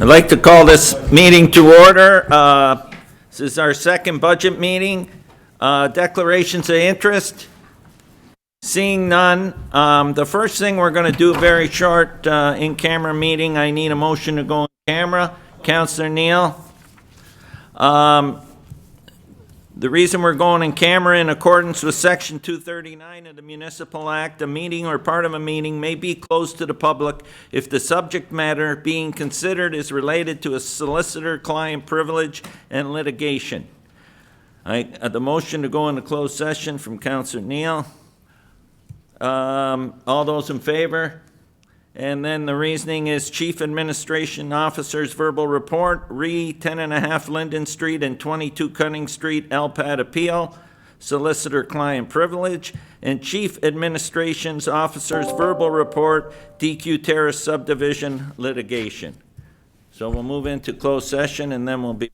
I'd like to call this meeting to order. This is our second budget meeting. Declarations of interest. Seeing none, the first thing we're going to do, very short in-camera meeting. I need a motion to go in camera. Councillor Neal. The reason we're going in camera, in accordance with Section 239 of the Municipal Act, a meeting or part of a meeting may be closed to the public if the subject matter being considered is related to a solicitor-client privilege and litigation. The motion to go into closed session from Councillor Neal. All those in favor? And then the reasoning is Chief Administration Officer's verbal report, 10.5 Linden Street and 22 Cunning Street, LPAT appeal, solicitor-client privilege, and Chief Administration's Officer's verbal report, DQ Terrace subdivision litigation. So we'll move into closed session and then we'll be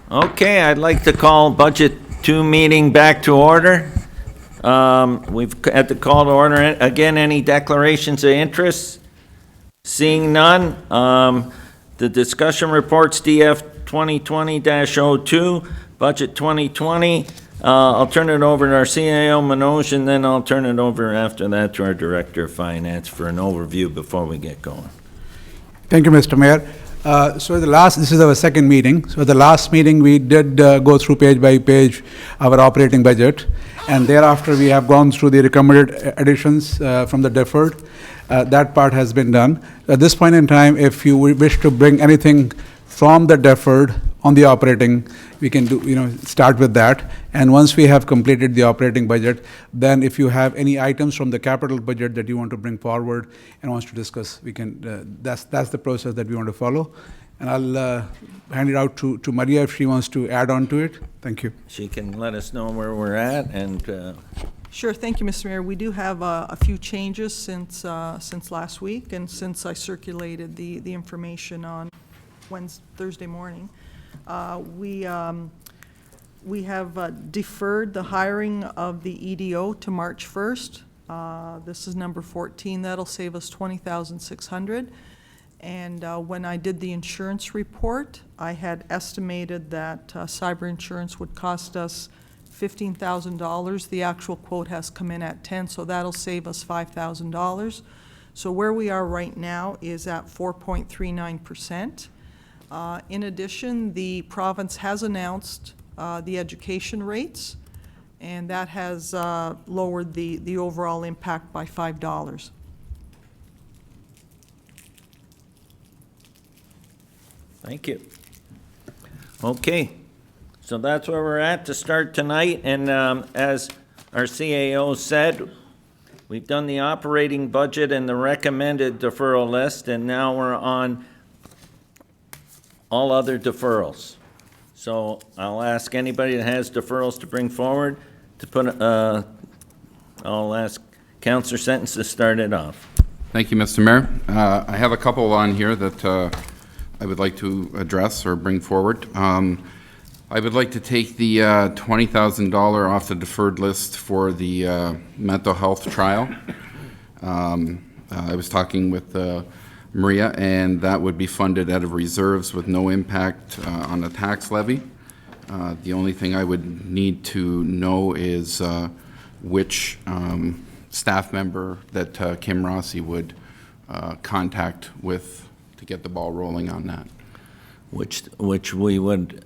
Okay, I'd like to call Budget 2 meeting back to order. We've had the call to order. Again, any declarations of interest? Seeing none, the discussion reports DF 2020-02, Budget 2020. I'll turn it over to our CAO, Manoj, and then I'll turn it over after that to our Director of Finance for an overview before we get going. Thank you, Mr. Mayor. This is our second meeting. So the last meeting, we did go through page by page our operating budget. And thereafter, we have gone through the recommended additions from the deferred. That part has been done. At this point in time, if you wish to bring anything from the deferred on the operating, we can start with that. And once we have completed the operating budget, then if you have any items from the capital budget that you want to bring forward and wants to discuss, we can. That's the process that we want to follow. And I'll hand it out to Maria if she wants to add on to it. Thank you. She can let us know where we're at and. Sure, thank you, Mr. Mayor. We do have a few changes since last week and since I circulated the information on Thursday morning. We have deferred the hiring of the EDO to March 1st. This is number 14. That'll save us $20,600. And when I did the insurance report, I had estimated that cyber insurance would cost us $15,000. The actual quote has come in at $10,000, so that'll save us $5,000. So where we are right now is at 4.39%. In addition, the province has announced the education rates, and that has lowered the overall impact by $5. Thank you. Okay, so that's where we're at to start tonight, and as our CAO said, we've done the operating budget and the recommended deferral list, and now we're on all other deferrals. So I'll ask anybody that has deferrals to bring forward to put, I'll ask Councillor Sentence to start it off. Thank you, Mr. Mayor. I have a couple on here that I would like to address or bring forward. I would like to take the $20,000 off the deferred list for the mental health trial. I was talking with Maria, and that would be funded out of reserves with no impact on the tax levy. The only thing I would need to know is which staff member that Kim Rossi would contact with to get the ball rolling on that. Which we would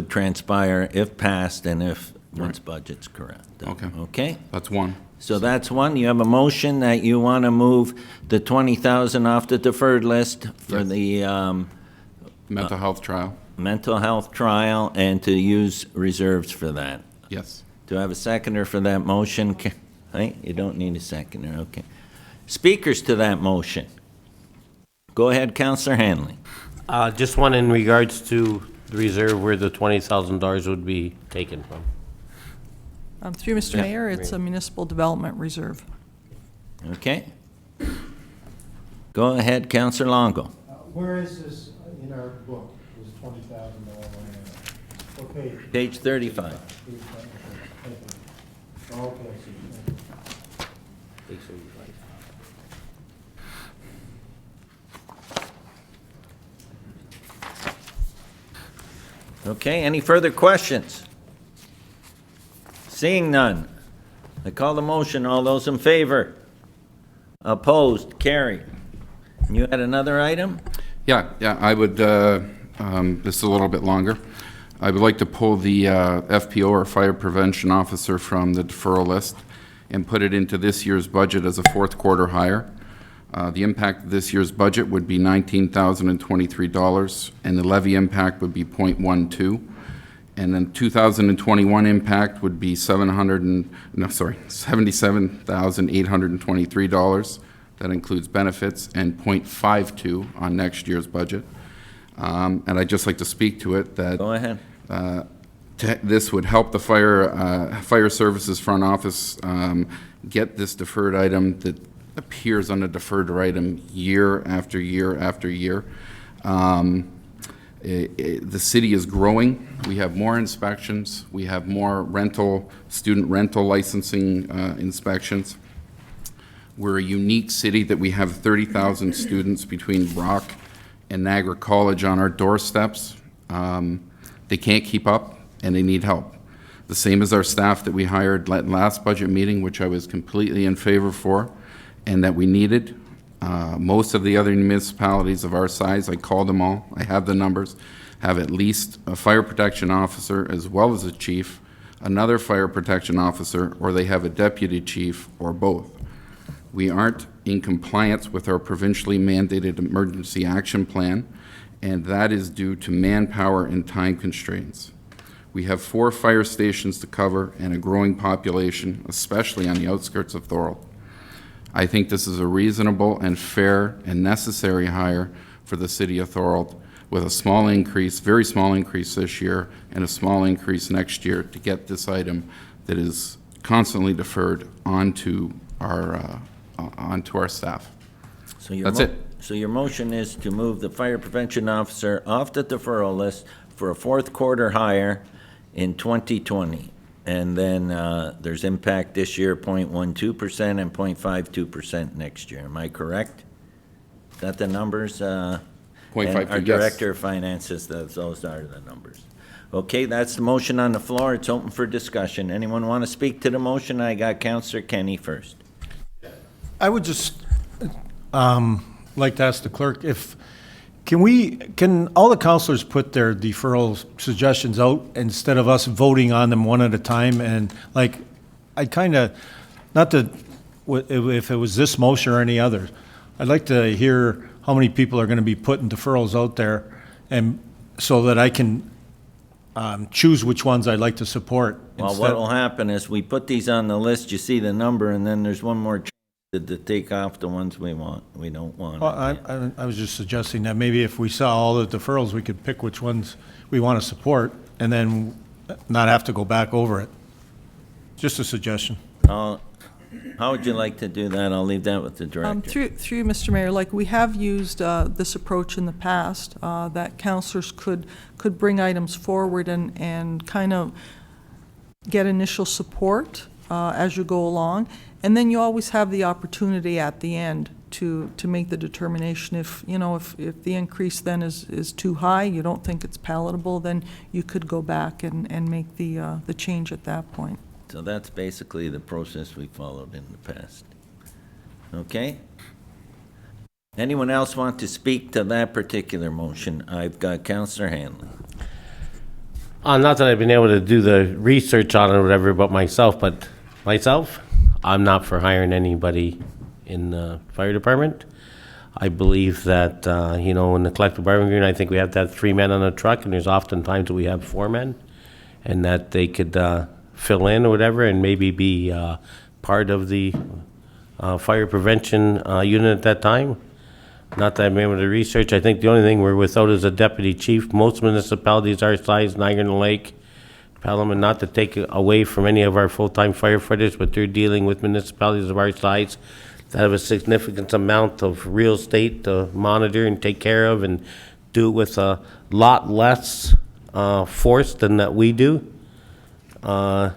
transpire if passed and if once budget's correct. Okay. Okay? That's one. So that's one. You have a motion that you want to move the $20,000 off the deferred list for Yes. the Mental health trial. mental health trial and to use reserves for that. Yes. Do I have a seconder for that motion? Hey, you don't need a seconder, okay. Speakers to that motion? Go ahead, Councillor Hanley. Just one in regards to the reserve where the $20,000 would be taken from. Through Mr. Yeah. Mayor, it's a municipal development reserve. Okay. Go ahead, Councillor Longo. Where is this in our book, this $20,000 line? Okay. Page 35. Okay, I see. Okay, any further questions? Seeing none, I call the motion. All those in favor? Opposed? Carried. You had another item? Yeah, I would, this is a little bit longer. I would like to pull the FPO, or Fire Prevention Officer, from the deferral list and put it into this year's budget as a fourth quarter hire. The impact of this year's budget would be $19,023, and the levy impact would be 0.12. And then 2021 impact would be $77,823. That includes benefits, and 0.52 on next year's budget. And I'd just like to speak to it that Go ahead. this would help the fire services front office get this deferred item that appears on a deferred item year after year after year. The city is growing. We have more inspections. We have more student rental licensing inspections. We're a unique city that we have 30,000 students between Brock and Niagara College on our doorsteps. They can't keep up, and they need help. The same as our staff that we hired last budget meeting, which I was completely in favor for, and that we needed. Most of the other municipalities of our size, I called them all, I have the numbers, have at least a fire protection officer as well as a chief, another fire protection officer, or they have a deputy chief, or both. We aren't in compliance with our provincially mandated emergency action plan, and that is due to manpower and time constraints. We have 4 fire stations to cover and a growing population, especially on the outskirts of Thorold. I think this is a reasonable and fair and necessary hire for the city of Thorold, with a small increase, very small increase this year, and a small increase next year to get this item that is constantly deferred onto our staff. So your That's it. So your motion is to move the fire prevention officer off the deferral list for a fourth quarter hire in 2020. And then there's impact this year, 0.12% and 0.52% next year. Am I correct? Is that the numbers? 0.52, And our yes. Director of Finance says that those are the numbers. Okay, that's the motion on the floor. It's open for discussion. Anyone want to speak to the motion? I got Councillor Kenny first. I would just like to ask the clerk can all the councilors put their deferral suggestions out instead of us voting on them one at a time? And like, I kind of, not that, if it was this motion or any other, I'd like to hear how many people are going to be putting deferrals out there, and so that I can choose which ones I'd like to support. Well, instead- what will happen is we put these on the list, you see the number, and then there's one more chance to take off the ones we don't want. Well, I was just suggesting that maybe if we saw all the deferrals, we could pick which ones we want to support, and then not have to go back over it. Just a suggestion. How would you like to do that? I'll leave that with the director. Through you, Mr. Mayor, like, we have used this approach in the past, that councillors could bring items forward and kind of get initial support as you go along, and then you always have the opportunity at the end to make the determination. If, you know, if the increase then is too high, you don't think it's palatable, then you could go back and make the change at that point. So that's basically the process we followed in the past. Okay? Anyone else want to speak to that particular motion? I've got Councillor Hanlon. Not that I've been able to do the research on it or whatever, but myself, I'm not for hiring anybody in the fire department. I believe that, in the collective bargaining agreement, I think we have to have 3 men on a truck, and there's often times that we have 4 men, and that they could fill in or whatever, and maybe be part of the fire prevention unit at that time. Not that I'm able to research. I think the only thing we're without is a deputy chief. Most municipalities our size, Niagara and Lake, Pelham, not to take away from any of our full-time firefighters, but they're dealing with municipalities of our size that have a significant amount of real estate to monitor and take care of, and do it with a lot less force than that we do. I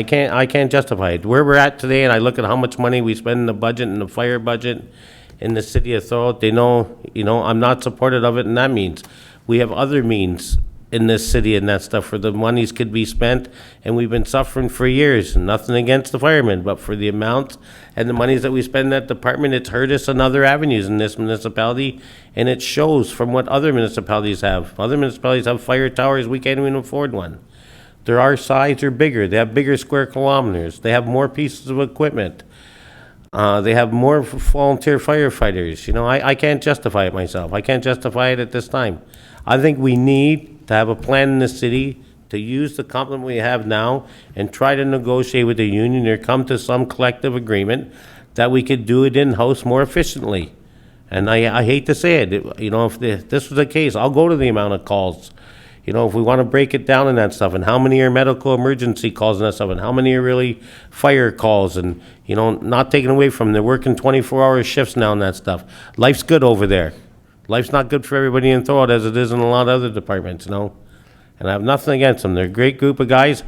can't justify it. Where we're at today, and I look at how much money we spend in the budget, in the fire budget, in the city of Thorold, they know, I'm not supportive of it, and that means we have other means in this city and that stuff where the monies could be spent, and we've been suffering for years. Nothing against the firemen, but for the amount and the monies that we spend in that department, it's hurt us on other avenues in this municipality, and it shows from what other municipalities have. Other municipalities have fire towers, we can't even afford one. They're our size or bigger. They have bigger square kilometers. They have more pieces of equipment. They have more volunteer firefighters. I can't justify it myself. I can't justify it at this time. I think we need to have a plan in the city to use the complement we have now and try to negotiate with the union or come to some collective agreement that we could do it in-house more efficiently. And I hate to say it, if this was the case, I'll go to the amount of calls. If we want to break it down and that stuff, and how many are medical emergency calls and that stuff, and how many are really fire calls, and, not taking away from them. They're working 24-hour shifts now and that stuff. Life's good over there. Life's not good for everybody in Thorold as it is in a lot of other departments, you know? And I have nothing against them. They're a great group of guys.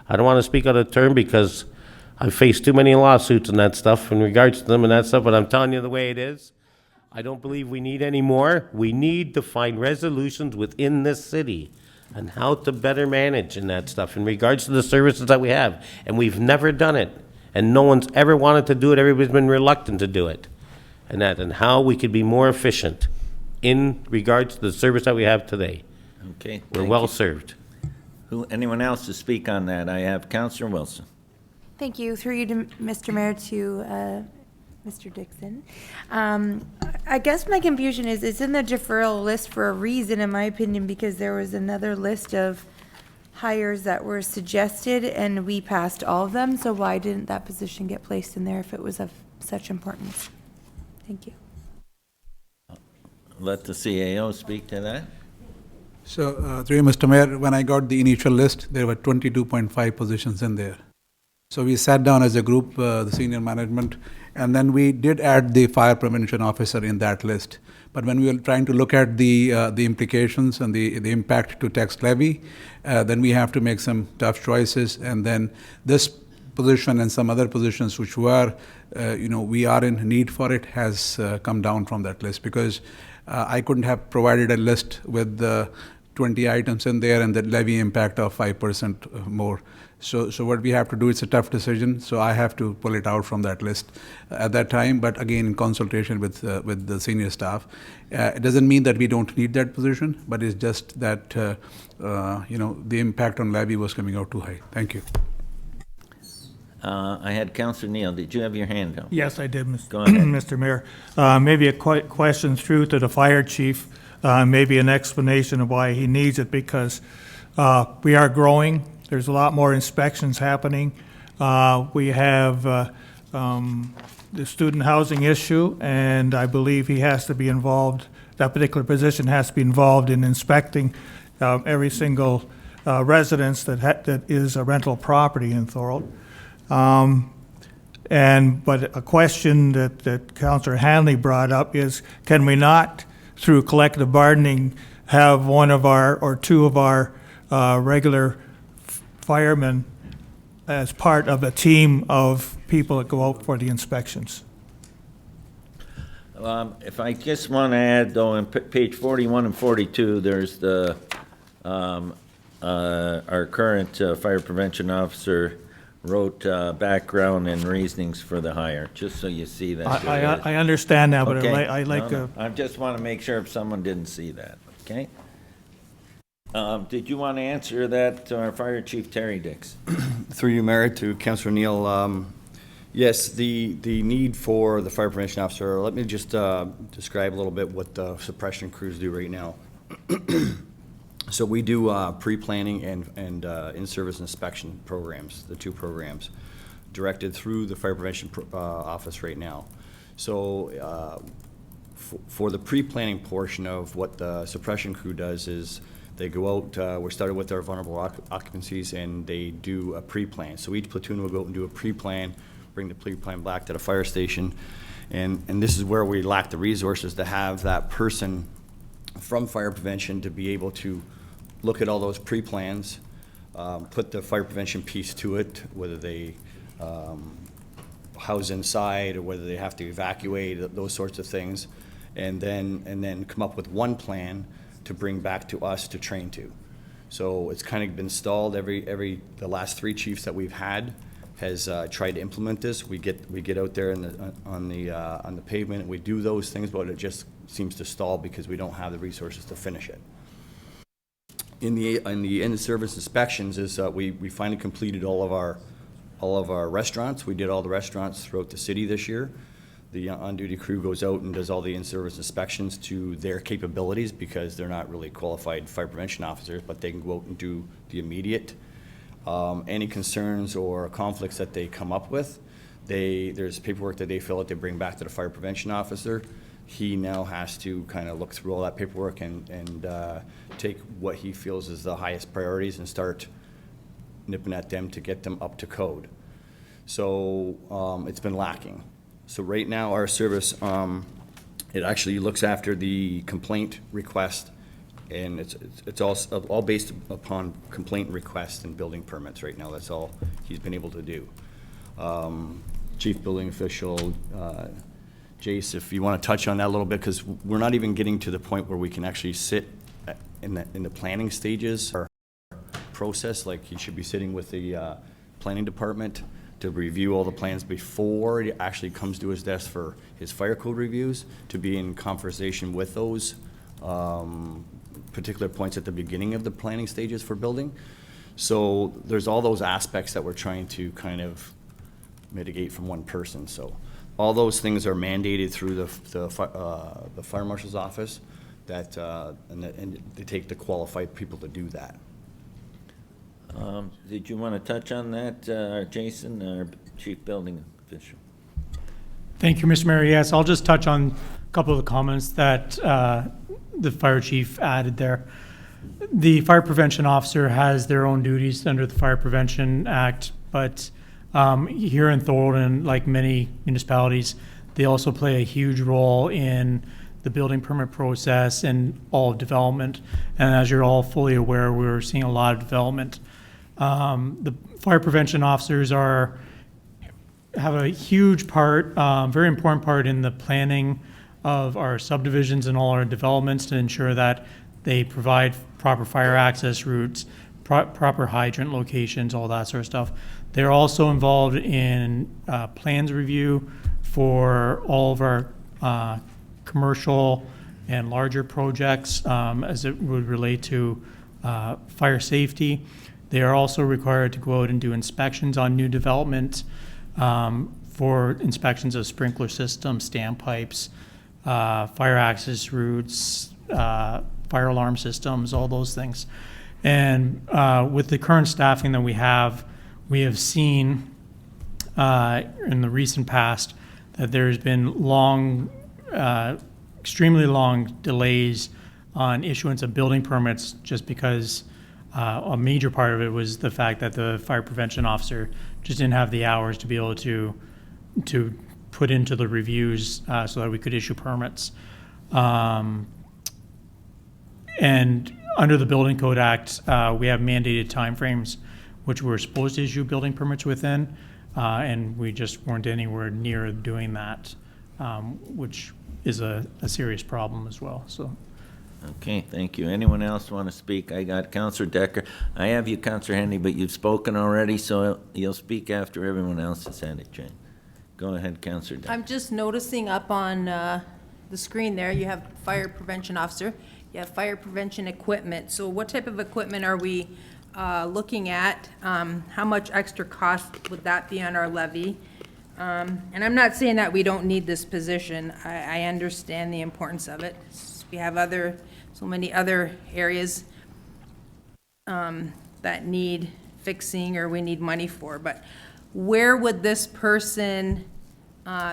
I don't want to speak out of turn because I've faced too many lawsuits and that stuff in regards to them and that stuff, but I'm telling you the way it is. I don't believe we need any more. We need to find resolutions within this city on how to better manage and that stuff in regards to the services that we have. And we've never done it. And no one's ever wanted to do it. Everybody's been reluctant to do it. And how we could be more efficient in regards to the service that we have today. Okay. We're thank well you. served. Anyone else to speak on that? I have Counselor Wilson. Thank you. Through you, to Mr. Mayor, to Mr. Dixon. I guess my confusion is it's in the deferral list for a reason, in my opinion, because there was another list of hires that were suggested, and we passed all of them. So why didn't that position get placed in there if it was of such importance? Thank you. Let the CAO speak to that. So, through you, Mr. Mayor, when I got the initial list, there were 22.5 positions in there. So we sat down as a group, the senior management, and then we did add the fire prevention officer in that list. But when we were trying to look at the implications and the impact to tax levy, then we have to make some tough choices. And then this position and some other positions which were, we are in need for it, has come down from that list, because I couldn't have provided a list with 20 items in there and the levy impact of 5% more. So what we have to do, it's a tough decision, so I have to pull it out from that list at that time, but again, in consultation with the senior staff. It doesn't mean that we don't need that position, but it's just that, the impact on levy was coming out too high. Thank you. I had Counselor Neal. Did you have your hand up? Yes, I did, Go ahead. Mr. Mayor. Maybe a question through to the fire chief, maybe an explanation of why he needs it, because we are growing. There's a lot more inspections happening. We have the student housing issue, and I believe he has to be involved, that particular position has to be involved in inspecting every single residence that is a rental property in Thorold. But a question that Councillor Hanley brought up is, can we not, through collective bargaining, have one of our, or two of our regular firemen as part of a team of people that go out for the inspections? If I just want to add, though, on page 41 and 42, there's the, our current fire prevention officer wrote background and reasonings for the hire, just so you see that. I understand that, but Okay. I like No, no. I just want to make sure if someone didn't see that, okay? Did you want to answer that to our Fire Chief Terry Dix? Through you, Mayor, to Councillor Neal. Yes, the need for the fire prevention officer, let me just describe a little bit what the suppression crews do right now. So we do pre-planning and in-service inspection programs, the two programs, directed through the fire prevention office right now. So for the pre-planning portion of what the suppression crew does is they go out, we're started with our vulnerable occupancies, and they do a pre-plan. So each platoon will go out and do a pre-plan, bring the pre-plan back to the fire station. And this is where we lack the resources to have that person from fire prevention to be able to look at all those pre-plans, put the fire prevention piece to it, whether they house inside or whether they have to evacuate, those sorts of things, and then come up with one plan to bring back to us to train to. So it's kind of been stalled. The last three chiefs that we've had has tried to implement this. We get out there on the pavement and we do those things, but it just seems to stall because we don't have the resources to finish it. In the in-service inspections is we finally completed all of our restaurants. We did all the restaurants throughout the city this year. The on-duty crew goes out and does all the in-service inspections to their capabilities because they're not really qualified fire prevention officers, but they can go out and do the immediate. Any concerns or conflicts that they come up with, there's paperwork that they fill out, they bring back to the fire prevention officer. He now has to kind of look through all that paperwork and take what he feels is the highest priorities and start nipping at them to get them up to code. So it's been lacking. So right now our service It actually looks after the complaint request, and it's all based upon complaint requests and building permits right now. That's all he's been able to do. Chief Building Official, Jace, if you want to touch on that a little bit, because we're not even getting to the point where we can actually sit in the planning stages or process. Like, he should be sitting with the planning department to review all the plans before it actually comes to his desk for his fire code reviews, to be in conversation with those particular points at the beginning of the planning stages for building. So there's all those aspects that we're trying to kind of mitigate from one person. So all those things are mandated through the fire marshal's office, that and they take the qualified people to do that. Did you want to touch on that, Jason, our chief building official? Thank you, Mr. Mayor. Yes, I'll just touch on a couple of the comments that the fire chief added there. The fire prevention officer has their own duties under the Fire Prevention Act, but here in Thorold, and like many municipalities, they also play a huge role in the building permit process and all of development. And as you're all fully aware, we're seeing a lot of development. The fire prevention officers have a huge part, very important part in the planning of our subdivisions and all our developments, to ensure that they provide proper fire access routes, proper hydrant locations, all that sort of stuff. They're also involved in plans review for all of our commercial and larger projects as it would relate to fire safety. They are also required to go out and do inspections on new development, for inspections of sprinkler systems, standpipes, fire access routes, fire alarm systems, all those things. And with the current staffing that we have seen in the recent past that there's been extremely long delays on issuance of building permits, just because a major part of it was the fact that the fire prevention officer just didn't have the hours to be able to put into the reviews so that we could issue permits. And under the Building Code Act, we have mandated timeframes which we're supposed to issue building permits within, and we just weren't anywhere near doing that, which is a serious problem as well. So. Okay, thank you. Anyone else want to speak? I got Councillor Decker. I have you, Councillor Henry, but you've spoken already, so you'll speak after everyone else has had it, Jane. Go ahead, Councillor Decker. I'm just noticing up on the screen there, you have fire prevention officer, you have fire prevention equipment. So what type of equipment are we looking at? How much extra cost would that be on our levy? And I'm not saying that we don't need this position. I understand the importance of it. We have so many other areas that need fixing or we need money for, but where would this person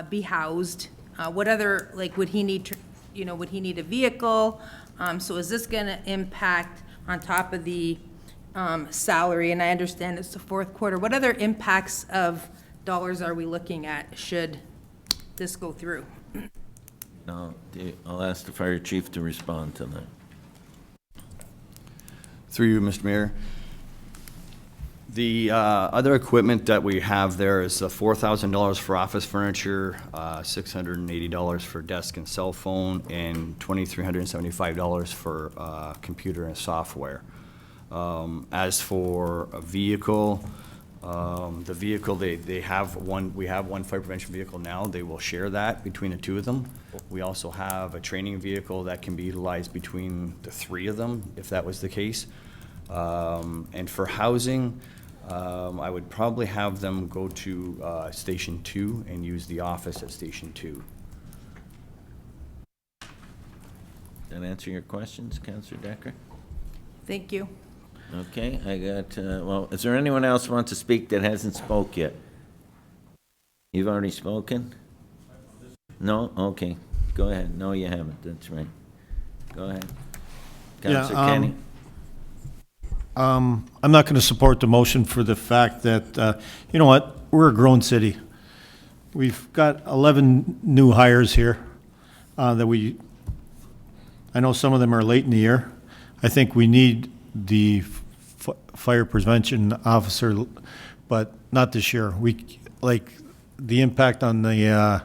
be housed? What other, like, would he need, would he need a vehicle? So is this gonna impact on top of the salary? And I understand it's the fourth quarter. What other impacts of dollars are we looking at should this go through? No, I'll ask the fire chief to respond to that. Through you, Mr. Mayor. The other equipment that we have there is $4,000 for office furniture, $680 for desk and cell phone, and $2,375 for computer and software. As for a vehicle, the vehicle, we have one fire prevention vehicle now. They will share that between the two of them. We also have a training vehicle that can be utilized between the three of them, if that was the case. And for housing, I would probably have them go to Station 2 and use the office at Station 2. That answer your questions, Councillor Decker? Thank you. Okay, I got, well, is there anyone else who wants to speak that hasn't spoke yet? You've already spoken? No? Okay, go ahead. No, you haven't, that's right. Go ahead. Councillor Kenny? I'm not going to support the motion for the fact that, you know what, we're a grown city. We've got 11 new hires here. I know some of them are late in the year. I think we need the fire prevention officer, but not this year. The impact on the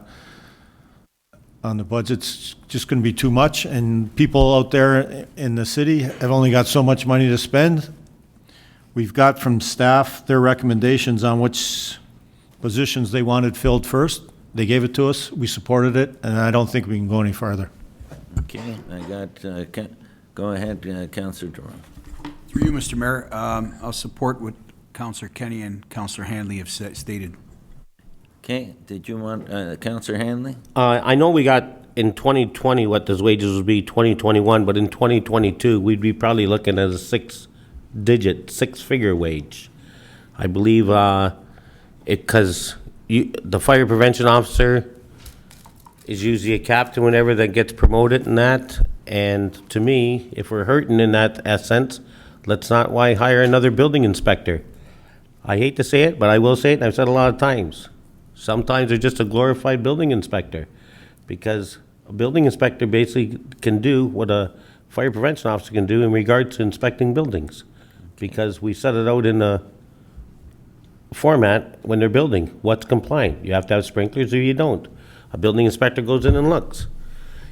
budget's just going to be too much, and people out there in the city have only got so much money to spend. We've got from staff their recommendations on which positions they wanted filled first. They gave it to us, we supported it, and I don't think we can go any farther. Okay, I got, go ahead, Councillor Durham. Through you, Mr. Mayor, I'll support what Councillor Kenny and Councillor Handley have stated. Okay, did you want, Councillor Hanley? I know we got in 2020 what those wages would be 2021, but in 2022, we'd be probably looking at a six-figure wage. I believe because the fire prevention officer is usually a captain whenever that gets promoted and that. And to me, if we're hurting in that essence, let's not hire another building inspector. I hate to say it, but I will say it, and I've said it a lot of times. Sometimes they're just a glorified building inspector, because a building inspector basically can do what a fire prevention officer can do in regards to inspecting buildings, because we set it out in a format when they're building. What's compliant? You have to have sprinklers or you don't. A building inspector goes in and looks.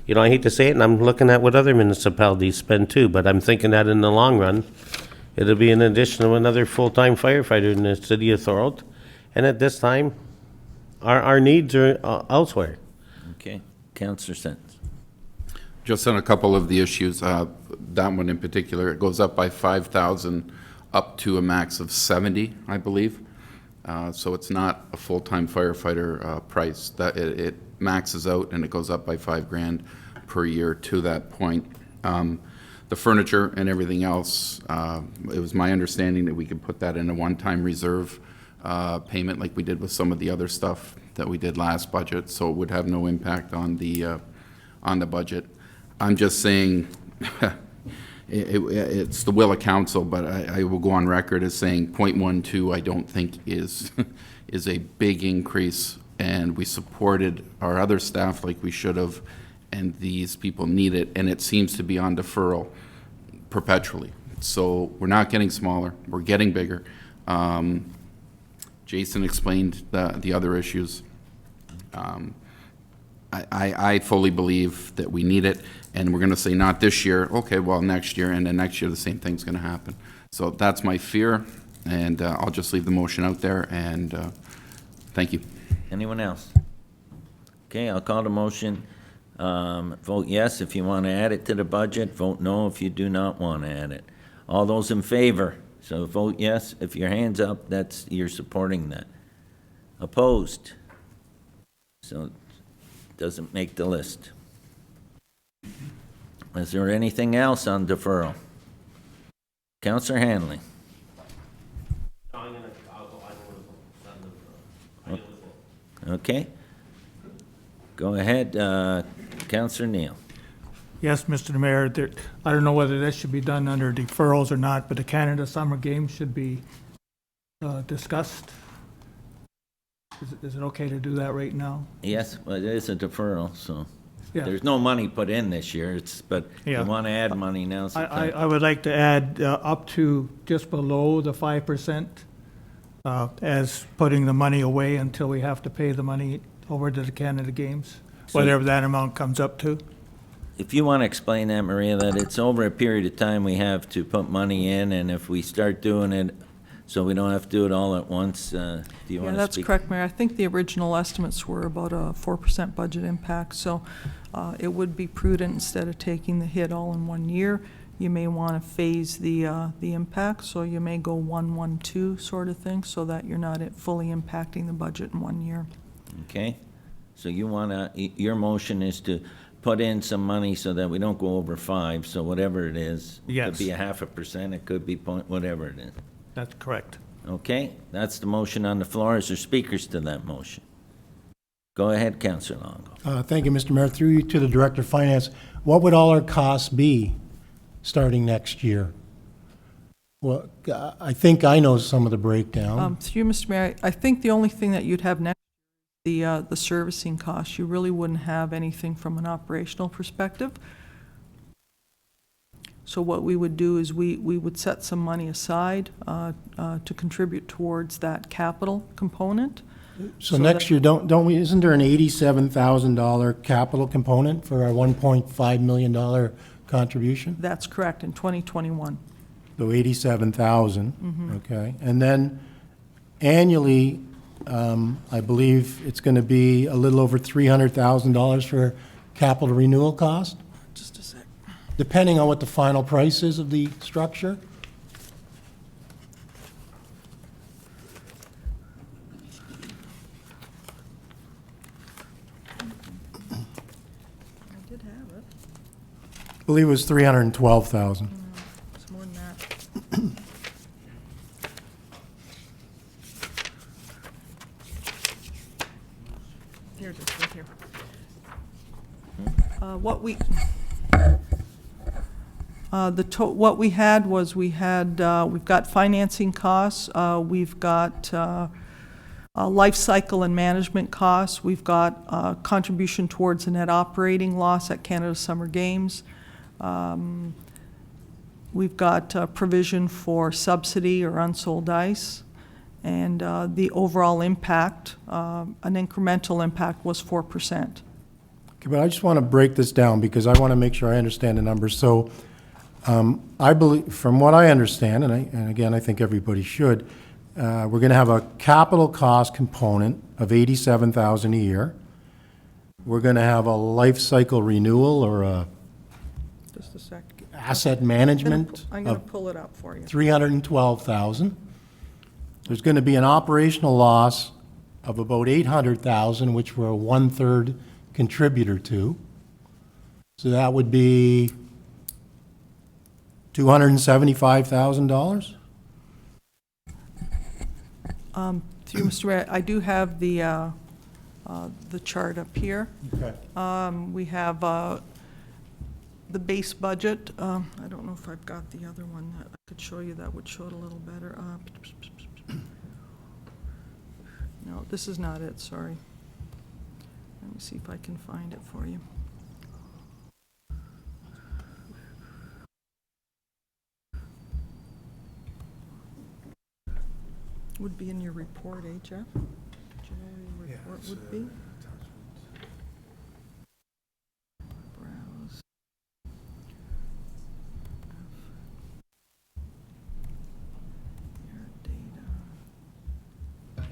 You know, I hate to say it, and I'm looking at what other municipalities spend too, but I'm thinking that in the long run, it'll be an addition of another full-time firefighter in the city of Thorold. And at this time, our needs are elsewhere. Okay, Councillor Sentence. Just on a couple of the issues, that one in particular, it goes up by 5,000 up to a max of 70, I believe. So it's not a full-time firefighter price. That it maxes out and it goes up by $5,000 per year to that point. The furniture and everything else, it was my understanding that we could put that in a one-time reserve payment like we did with some of the other stuff that we did last budget, so it would have no impact on the budget. I'm just saying it's the will of council, but I will go on record as saying 0.12 I don't think is a big increase, and we supported our other staff like we should have, and these people need it, and it seems to be on deferral perpetually. So we're not getting smaller, we're getting bigger. Jason explained the other issues. I fully believe that we need it, and we're going to say not this year, okay, well, next year, and then next year the same thing's going to happen. So that's my fear, and I'll just leave the motion out there, and thank you. Anyone else? Okay, I'll call the motion. Vote yes if you want to add it to the budget. Vote no if you do not want to add it. All those in favor, so vote yes. If your hand's up, you're supporting that. Opposed? So it doesn't make the list. Is there anything else on deferral? Councillor Hanley. Okay. Go ahead, Councillor Neal. Yes, Mr. Mayor, I don't know whether this should be done under deferrals or not, but the Canada Summer Games should be discussed. Is it okay to do that right now? Yes, well, it is a deferral, so Yeah. there's no money put in this year, but if Yeah. you want to add money now. I would like to add up to just below the 5% as putting the money away until we have to pay the money over to the Canada Games, whatever that amount comes up to. If you want to explain that, Maria, that it's over a period of time we have to put money in, and if we start doing it, so we don't have to do it all at once, do you want to speak? Yeah, that's correct, Mayor. I think the original estimates were about a 4% budget impact, so it would be prudent, instead of taking the hit all in 1 year, you may want to phase the impact, so you may go 1-1-2 sort of thing, so that you're not fully impacting the budget in 1 year. Okay, so you want to, your motion is to put in some money so that we don't go over 5, so whatever it is. It Yes. could be 0.5%, it could be whatever it is. That's correct. Okay, that's the motion on the floor. Is there speakers to that motion? Go ahead, Councillor Longo. Thank you, Mr. Mayor. Through you to the Director of Finance, what would all our costs be starting next year? Well, I think I know some of the breakdown. Through you, Mr. Mayor, I think the only thing that you'd have next the servicing costs. You really wouldn't have anything from an operational perspective. So what we would do is we would set some money aside to contribute towards that capital component. So next year, don't we, isn't there an $87,000 capital component for our $1.5 million contribution? That's correct, in 2021. So 87,000, okay. And then annually, I believe it's going to be a little over $300,000 for capital renewal cost, Just a sec. depending on what the final price is of the structure. I did have it. I believe it was 312,000. It's more than that. Here it is, right here. What we had was we've got financing costs, we've got life cycle and management costs, we've got contribution towards the net operating loss at Canada Summer Games. We've got provision for subsidy or unsold ice, and the overall impact, an incremental impact was 4%. Okay, but I just want to break this down because I want to make sure I understand the numbers. So I believe, from what I understand, and again, I think everybody should, we're going to have a capital cost component of $87,000 a year. We're going to have a life cycle renewal or a Just a sec. asset management I'm going of to pull it up for you. $312,000. There's going to be an operational loss of about $800,000, which we're a one-third contributor to. So that would be $275,000? Through Mr. Mayor, I do have the chart up here. Okay. We have the base budget. I don't know if I've got the other one that I could show you that would show it a little better. No, this is not it, sorry. Let me see if I can find it for you. Would be in your report, Jeff? January report would be. Browse. Your data. Engineering.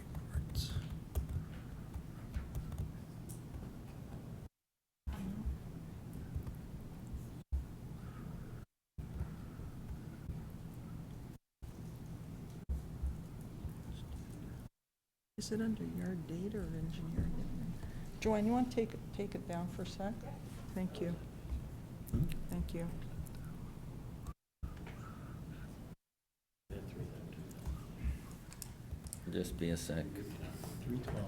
Reports. Is it under yard data or engineering? Joanne, you want to take it down for a sec? Thank you. Thank you. Just be a sec. 312,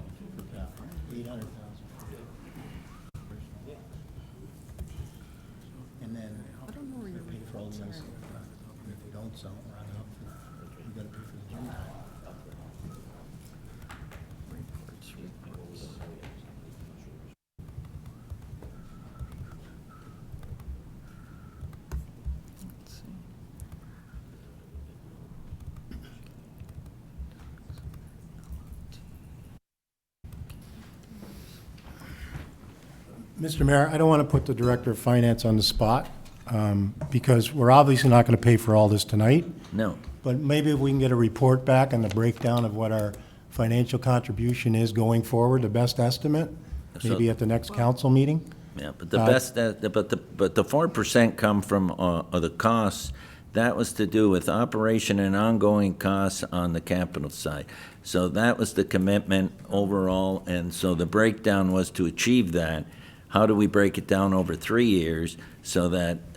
yeah, 800,000. And then, I don't know where your pay for all the reports ice. are. If we don't sell, run out, we gotta pay for the gym time. Reports. Let's see. Mr. Mayor, I don't want to put the Director of Finance on the spot, because we're obviously not going to pay for all this tonight, No. but maybe if we can get a report back on the breakdown of what our financial contribution is going forward, the best estimate, maybe at the next council meeting. Yeah, but the best, but the 4% come from the costs. That was to do with operation and ongoing costs on the capital side. So that was the commitment overall, and so the breakdown was to achieve that. How do we break it down over 3 years so that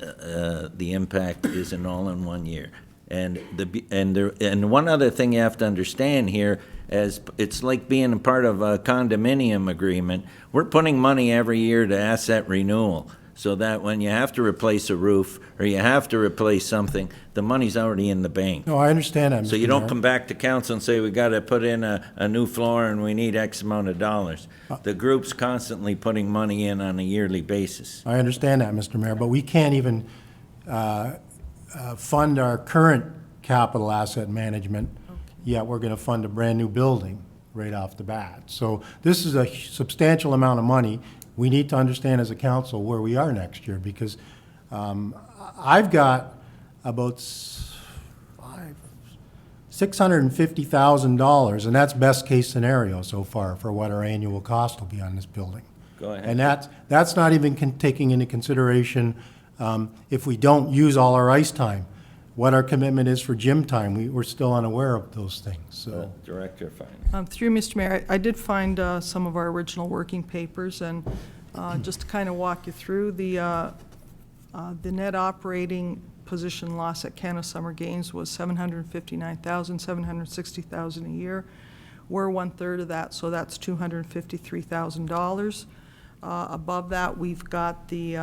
the impact isn't all in 1 year? And one other thing you have to understand here, as it's like being a part of a condominium agreement, we're putting money every year to asset renewal, so that when you have to replace a roof or you have to replace something, the money's already in the bank. No, I understand that, Mr. So you don't Mayor. come back to council and say, we gotta put in a new floor and we need X amount of dollars. The group's constantly putting money in on a yearly basis. I understand that, Mr. Mayor, but we can't even fund our current capital asset management, yet we're going to fund a brand-new building right off the bat. So this is a substantial amount of money. We need to understand as a council where we are next year, because I've got about $650,000, and that's best-case scenario so far for what our annual cost will be on this building. Go ahead. And that's not even taking into consideration if we don't use all our ice time, what our commitment is for gym time. We're still unaware of those things, so. Director of Finance. Through Mr. Mayor, I did find some of our original working papers, and just to kind of walk you through, the net operating position loss at Canada Summer Games was $759,000, $760,000 a year. We're 1/3 of that, so that's $253,000. Above that, we've got the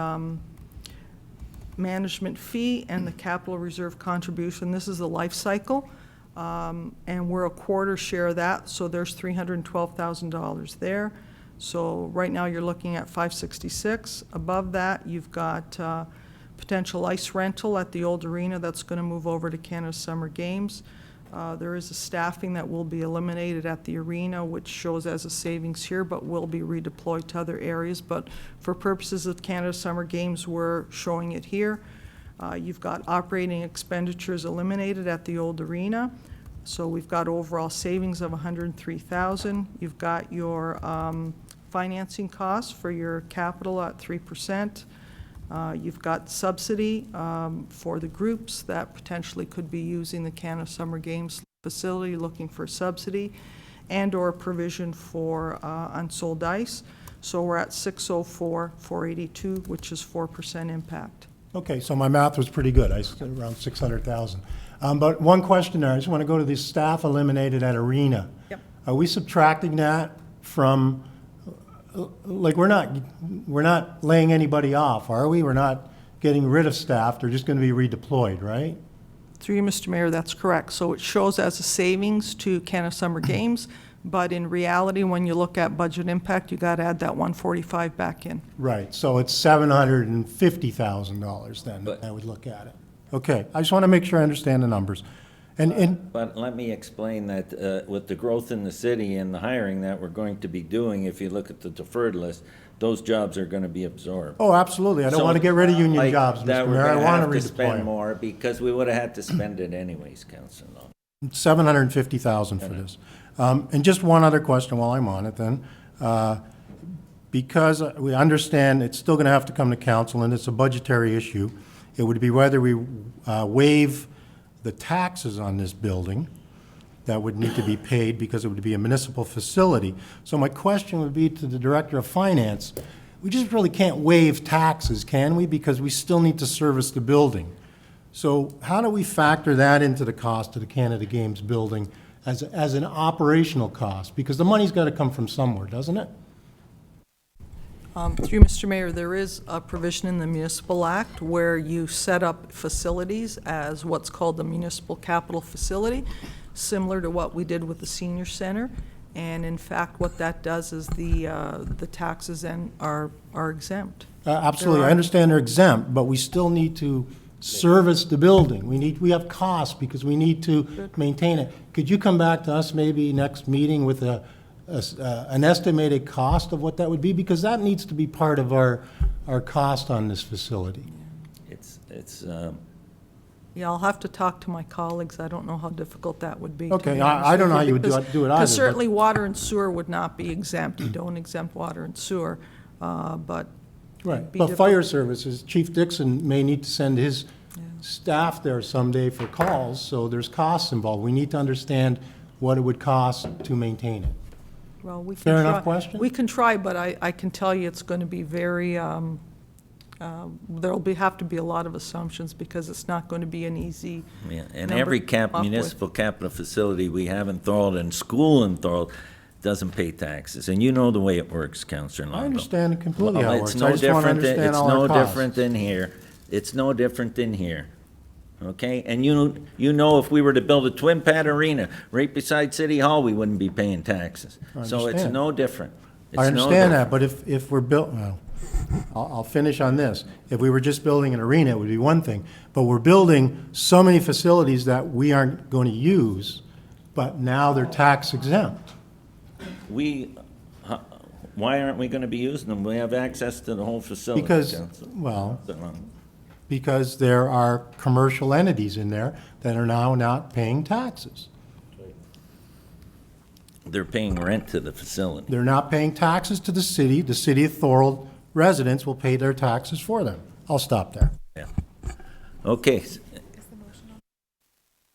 management fee and the capital reserve contribution. This is the life cycle, and we're a quarter share of that, so there's $312,000 there. So right now, you're looking at $566. Above that, you've got potential ice rental at the old arena that's going to move over to Canada Summer Games. There is a staffing that will be eliminated at the arena, which shows as a savings here, but will be redeployed to other areas. But for purposes of Canada Summer Games, we're showing it here. You've got operating expenditures eliminated at the old arena. So we've got overall savings of $103,000. You've got your financing costs for your capital at 3%. You've got subsidy for the groups that potentially could be using the Canada Summer Games facility, looking for subsidy, and/or provision for unsold ice. So we're at 604, 482, which is 4% impact. Okay, so my math was pretty good. I said around 600,000. But one question there, I just want to go to the staff eliminated at arena. Yep. Are we subtracting that from, like, we're not laying anybody off, are we? We're not getting rid of staff, they're just going to be redeployed, right? Through you, Mr. Mayor, that's correct. So it shows as a savings to Canada Summer Games, but in reality, when you look at budget impact, you got to add that 145 back in. Right, so it's $750,000 then, But- I would look at it. Okay, I just want to make sure I understand the numbers. And But let me explain that with the growth in the city and the hiring that we're going to be doing, if you look at the deferred list, those jobs are going to be absorbed. oh, absolutely, I don't want to get rid of union Like, jobs, that Mr. we're Mayor, I gonna want have to to spend redeploy them. more because we would have had to spend it anyways, Councilor. 750,000 for this. And just one other question while I'm on it then. Because we understand it's still going to have to come to council and it's a budgetary issue, it would be whether we waive the taxes on this building that would need to be paid because it would be a municipal facility. So my question would be to the Director of Finance, we just really can't waive taxes, can we? Because we still need to service the building. So how do we factor that into the cost of the Canada Games building as an operational cost? Because the money's got to come from somewhere, doesn't it? Through Mr. Mayor, there is a provision in the Municipal Act where you set up facilities as what's called the Municipal Capital Facility, similar to what we did with the Senior Center. And in fact, what that does is the taxes then are exempt. Absolutely, I understand they're exempt, but we still need to service the building. We have costs because we need to maintain it. Could you come back to us maybe next meeting with an estimated cost of what that would be? Because that needs to be part of our cost on this facility. Yeah, I'll have to talk to my colleagues. I don't know how difficult that would be. to Okay, be honest I don't know how with you would do it either. Because but- certainly water and sewer would not be exempt. You don't exempt water and sewer, but. Right, it'd be but fire difficult. services, Chief Dixon may need to send his staff there someday for calls, so there's costs involved. We need to understand what it would cost to maintain it. Well, we can Fair try. enough question? We can try, but I can tell you it's going to be very Have to be a lot of assumptions because it's not going to be an easy Yeah, and number every to come up with. municipal capital facility we have in Thorold and school in Thorold doesn't pay taxes. And you know the way it works, Counselor Longo. I understand completely how it It's works. no I just want to different than- understand all our It's no costs. different than here. It's no different than here. Okay? And you know if we were to build a twin pad arena right beside City Hall, we wouldn't be paying taxes. I So it's understand. no different. It's I no understand different. that, but if we're built, well, I'll finish on this. If we were just building an arena, it would be one thing. But we're building so many facilities that we aren't going to use, but now they're tax exempt. Why aren't we gonna be using them? We have access to the whole facility. Because, Counselor. well, because there are commercial entities in there that are now not paying taxes. They're paying rent to the facility. They're not paying taxes to the city. The city of Thorold residents will pay their taxes for them. I'll stop there. Yeah. Okay.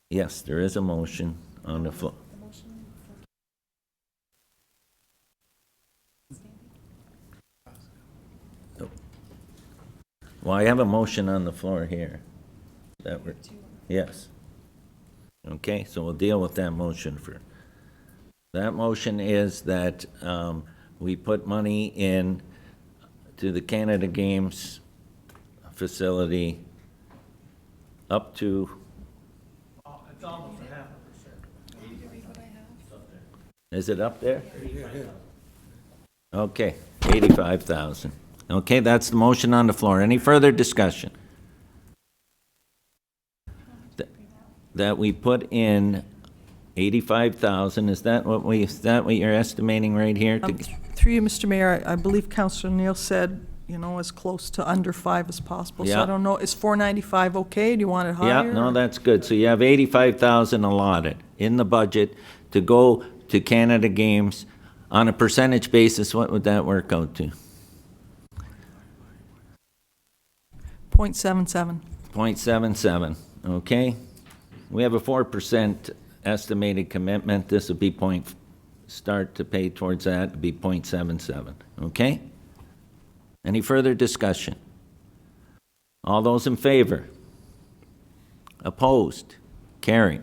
Yes, there is a motion on the floor. Well, I have a motion on the floor here. Yes. Okay, so we'll deal with that motion first. That motion is that we put money in to the Canada Games facility up to. It's almost a 0.5%. Is it up there? Okay, 85,000. Okay, that's the motion on the floor. Any further discussion? That we put in 85,000, is that what you're estimating right here? Through you, Mr. Mayor, I believe Councillor Neal said, as close to under 5 as possible. So Yeah. I don't know, is 495 okay? Do you want it higher? Yeah, no, that's good. So you have 85,000 allotted in the budget to go to Canada Games. On a percentage basis, what would that work out to? 0.77. 0.77, okay? We have a 4% estimated commitment. This would be start to pay towards that, it'd be 0.77, okay? Any further discussion? All those in favor? Opposed? Carried.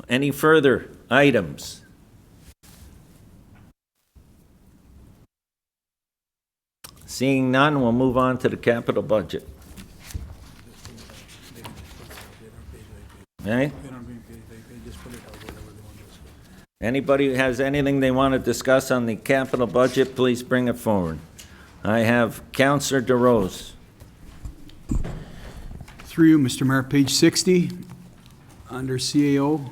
Any further items? Seeing none, we'll move on to the capital budget. Okay? Anybody who has anything they want to discuss on the capital budget, please bring it forward. I have Councillor DeRose. Through you, Mr. Mayor, page 60, under CAO.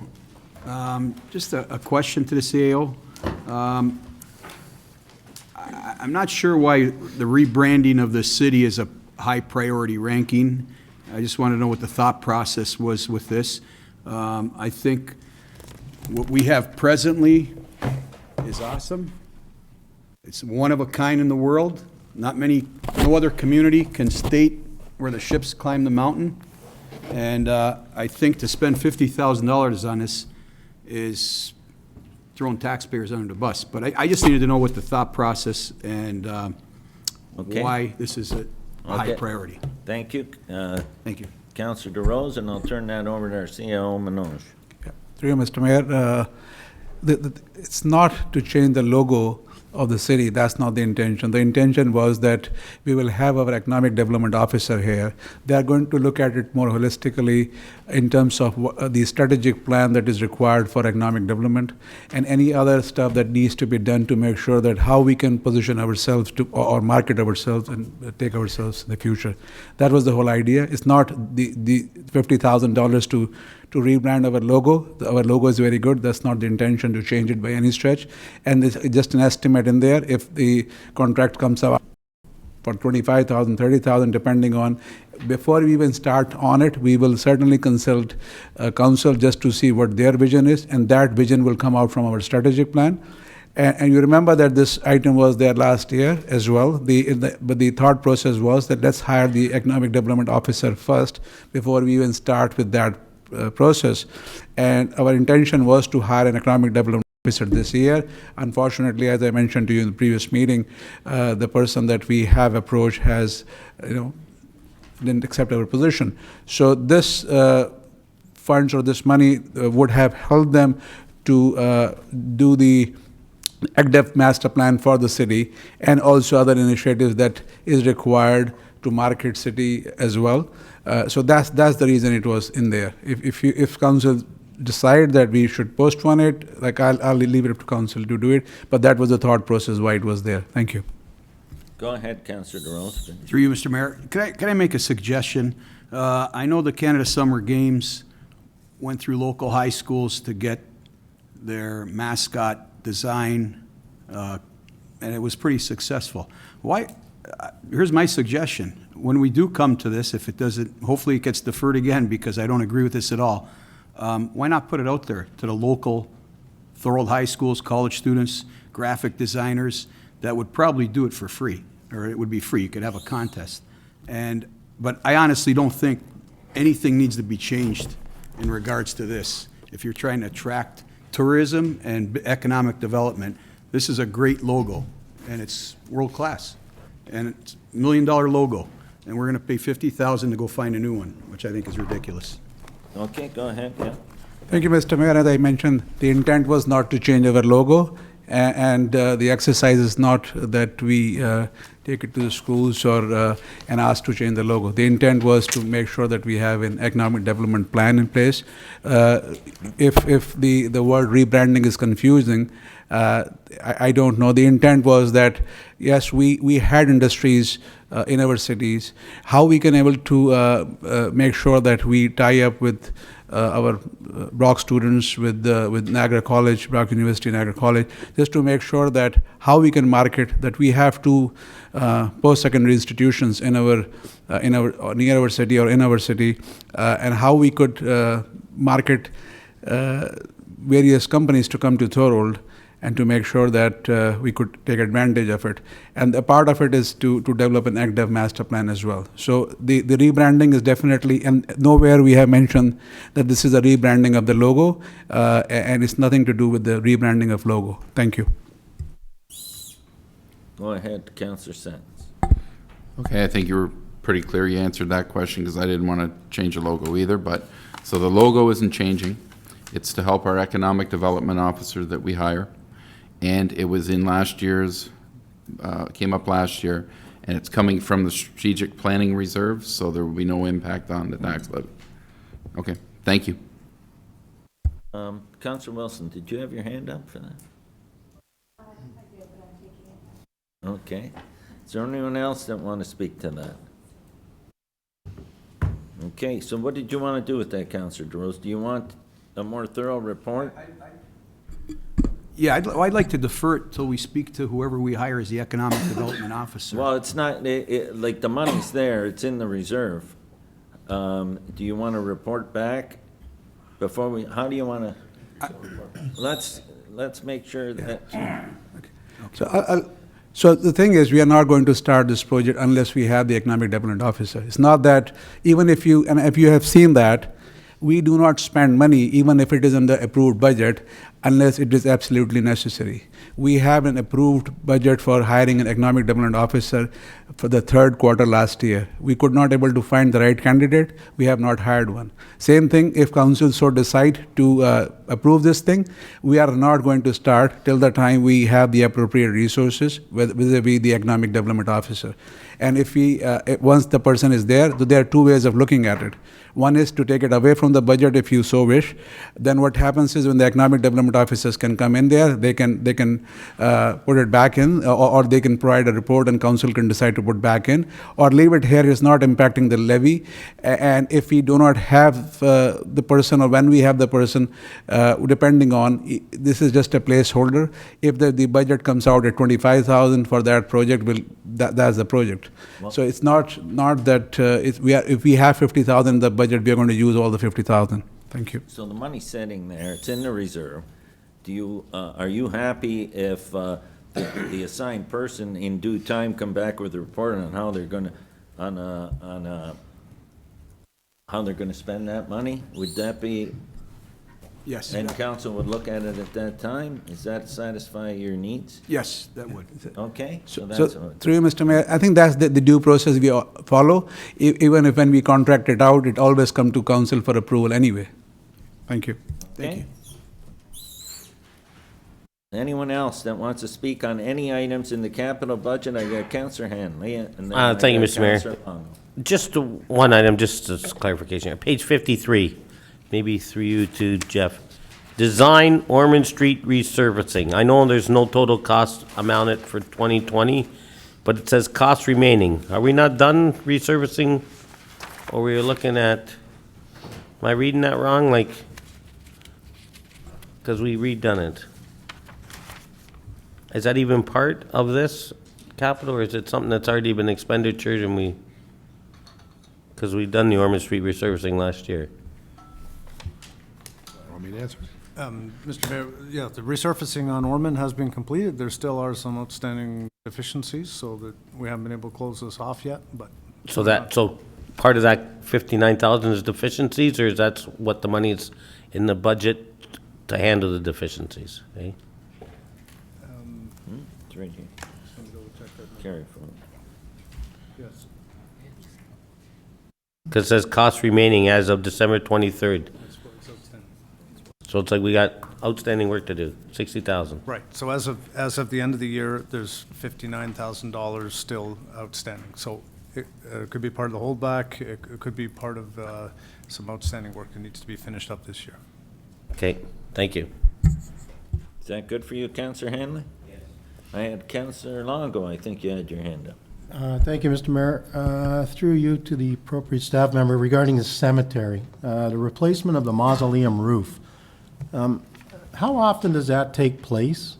Just a question to the CAO. I'm not sure why the rebranding of the city is a high priority ranking. I just want to know what the thought process was with this. I think what we have presently is awesome. It's one of a kind in the world. No other community can state where the ships climb the mountain. And I think to spend $50,000 on this is throwing taxpayers under the bus. But I just needed to know what the thought process and Okay. why this is a high Okay. priority. Thank you. Thank you. Councillor DeRose, and I'll turn that over to our CAO, Manoj. Through you, Mr. Mayor, it's not to change the logo of the city. That's not the intention. The intention was that we will have our economic development officer here. They are going to look at it more holistically in terms of the strategic plan that is required for economic development and any other stuff that needs to be done to make sure that how we can position ourselves to or market ourselves and take ourselves in the future. That was the whole idea. It's not the $50,000 to rebrand our logo. Our logo is very good. That's not the intention to change it by any stretch. And it's just an estimate in there. If the contract comes up for $25,000, $30,000, depending on, before we even start on it, we will certainly consult council just to see what their vision is, and that vision will come out from our strategic plan. And you remember that this item was there last year as well. But the thought process was that let's hire the economic development officer first before we even start with that process. And our intention was to hire an economic development officer this year. Unfortunately, as I mentioned to you in the previous meeting, the person that we have approached has, didn't accept our position. So this funds or this money would have helped them to do the ECDF master plan for the city and also other initiatives that is required to market city as well. So that's the reason it was in there. If council decide that we should postpone it, like I'll leave it up to council to do it, but that was the thought process why it was there. Thank you. Go ahead, Councillor DeRose. Through you, Mr. Mayor, can I make a suggestion? I know the Canada Summer Games went through local high schools to get their mascot design, and it was pretty successful. Here's my suggestion. When we do come to this, if it doesn't, hopefully it gets deferred again because I don't agree with this at all, why not put it out there to the local Thorold high schools, college students, graphic designers that would probably do it for free, or it would be free. You could have a contest. But I honestly don't think anything needs to be changed in regards to this. If you're trying to attract tourism and economic development, this is a great logo, and it's world-class. And it's $1 million logo, and we're going to pay $50,000 to go find a new one, which I think is ridiculous. Okay, go ahead, yeah. Thank you, Mr. Mayor. As I mentioned, the intent was not to change our logo, and the exercise is not that we take it to the schools or and ask to change the logo. The intent was to make sure that we have an economic development plan in place. If the word rebranding is confusing, I don't know. The intent was that, yes, we had industries in our cities. How we can able to make sure that we tie up with our Brock students, with Niagara College, Brock University, Niagara College, just to make sure that how we can market that we have two post-secondary institutions in our near our city or in our city, and how we could market various companies to come to Thorold and to make sure that we could take advantage of it. And a part of it is to develop an ECDF master plan as well. So the rebranding is definitely, and nowhere we have mentioned that this is a rebranding of the logo, and it's nothing to do with the rebranding of logo. Thank you. Go ahead, Councillor Sens. Okay, I think you were pretty clear. You answered that question because I didn't want to change the logo either. But so the logo isn't changing. It's to help our economic development officer that we hire. And it was in last year's, came up last year, and it's coming from the strategic planning reserve, so there will be no impact on the tax levy. Okay, thank you. Councillor Wilson, did you have your hand up for that? Okay. Is there anyone else that want to speak to that? Okay, so what did you want to do with that, Councillor DeRose? Do you want a more thorough report? Yeah, I'd like to defer it till we speak to whoever we hire as the economic development officer. Well, it's not, like, the money's there, it's in the reserve. Do you want to report back before we, how do you want to? Let's make sure that. So the thing is, we are not going to start this project unless we have the economic development officer. It's not that, even if you have seen that, we do not spend money, even if it is in the approved budget, unless it is absolutely necessary. We have an approved budget for hiring an economic development officer for the third quarter last year. We could not able to find the right candidate. We have not hired one. Same thing, if council so decide to approve this thing, we are not going to start till the time we have the appropriate resources vis-a-vis the economic development officer. And if we, once the person is there are two ways of looking at it. One is to take it away from the budget if you so wish. Then what happens is when the economic development officers can come in there, they can put it back in, or they can provide a report and council can decide to put back in, or leave it here. Is not impacting the levy. And if we do not have the person, or when we have the person, depending on, this is just a placeholder. If the budget comes out at 25,000 for that project, that's the project. Well, so it's not that if we have 50,000 in the budget, we are going to use all the 50,000. Thank you. So the money's sitting there, it's in the reserve. Do you, are you happy if the assigned person in due time come back with a report on how they're going to, how they're going to spend that money? Would that be Yes. And council would look at it at that time? Does that satisfy your needs? Yes, that would. Okay, so So, that's, through you, Mr. Mayor, I think that's the due process we follow. Even if when we contract it out, it always come to council for approval anyway. Thank you. okay. Anyone else that wants to speak on any items in the capital budget? I got Councillor Hanley, and then I Thank you, got Mr. Mayor. Councillor Longo. Just one item, just as clarification. Page 53, maybe through you to Jeff. Design Ormond Street resurfacing. I know there's no total cost amounted for 2020, but it says cost remaining. Are we not done resurfacing? Or we're looking at, am I reading that wrong? Like, because we redone it. Is that even part of this capital, or is it something that's already been expenditured and we, because we've done the Ormond Street resurfacing last year? Want me to answer? Mr. Mayor, yeah, the resurfacing on Ormond has been completed. There still are some outstanding deficiencies, so that we haven't been able to close this off yet, but. So part of that 59,000 is deficiencies, or is that what the money is in the budget to handle the deficiencies, eh? It's right here. Carry forward. Yes. Because it says cost remaining as of December 23rd. So it's like we got outstanding work to do, 60,000. Right, so as of the end of the year, there's $59,000 still outstanding. So it could be part of the holdback, it could be part of some outstanding work that needs to be finished up this year. Okay, thank you. Is that good for you, Councillor Hanley? Yes. I had Councillor Longo, I think you had your hand up. Thank you, Mr. Mayor. Through you to the appropriate staff member regarding the cemetery, the replacement of the mausoleum roof. How often does that take place?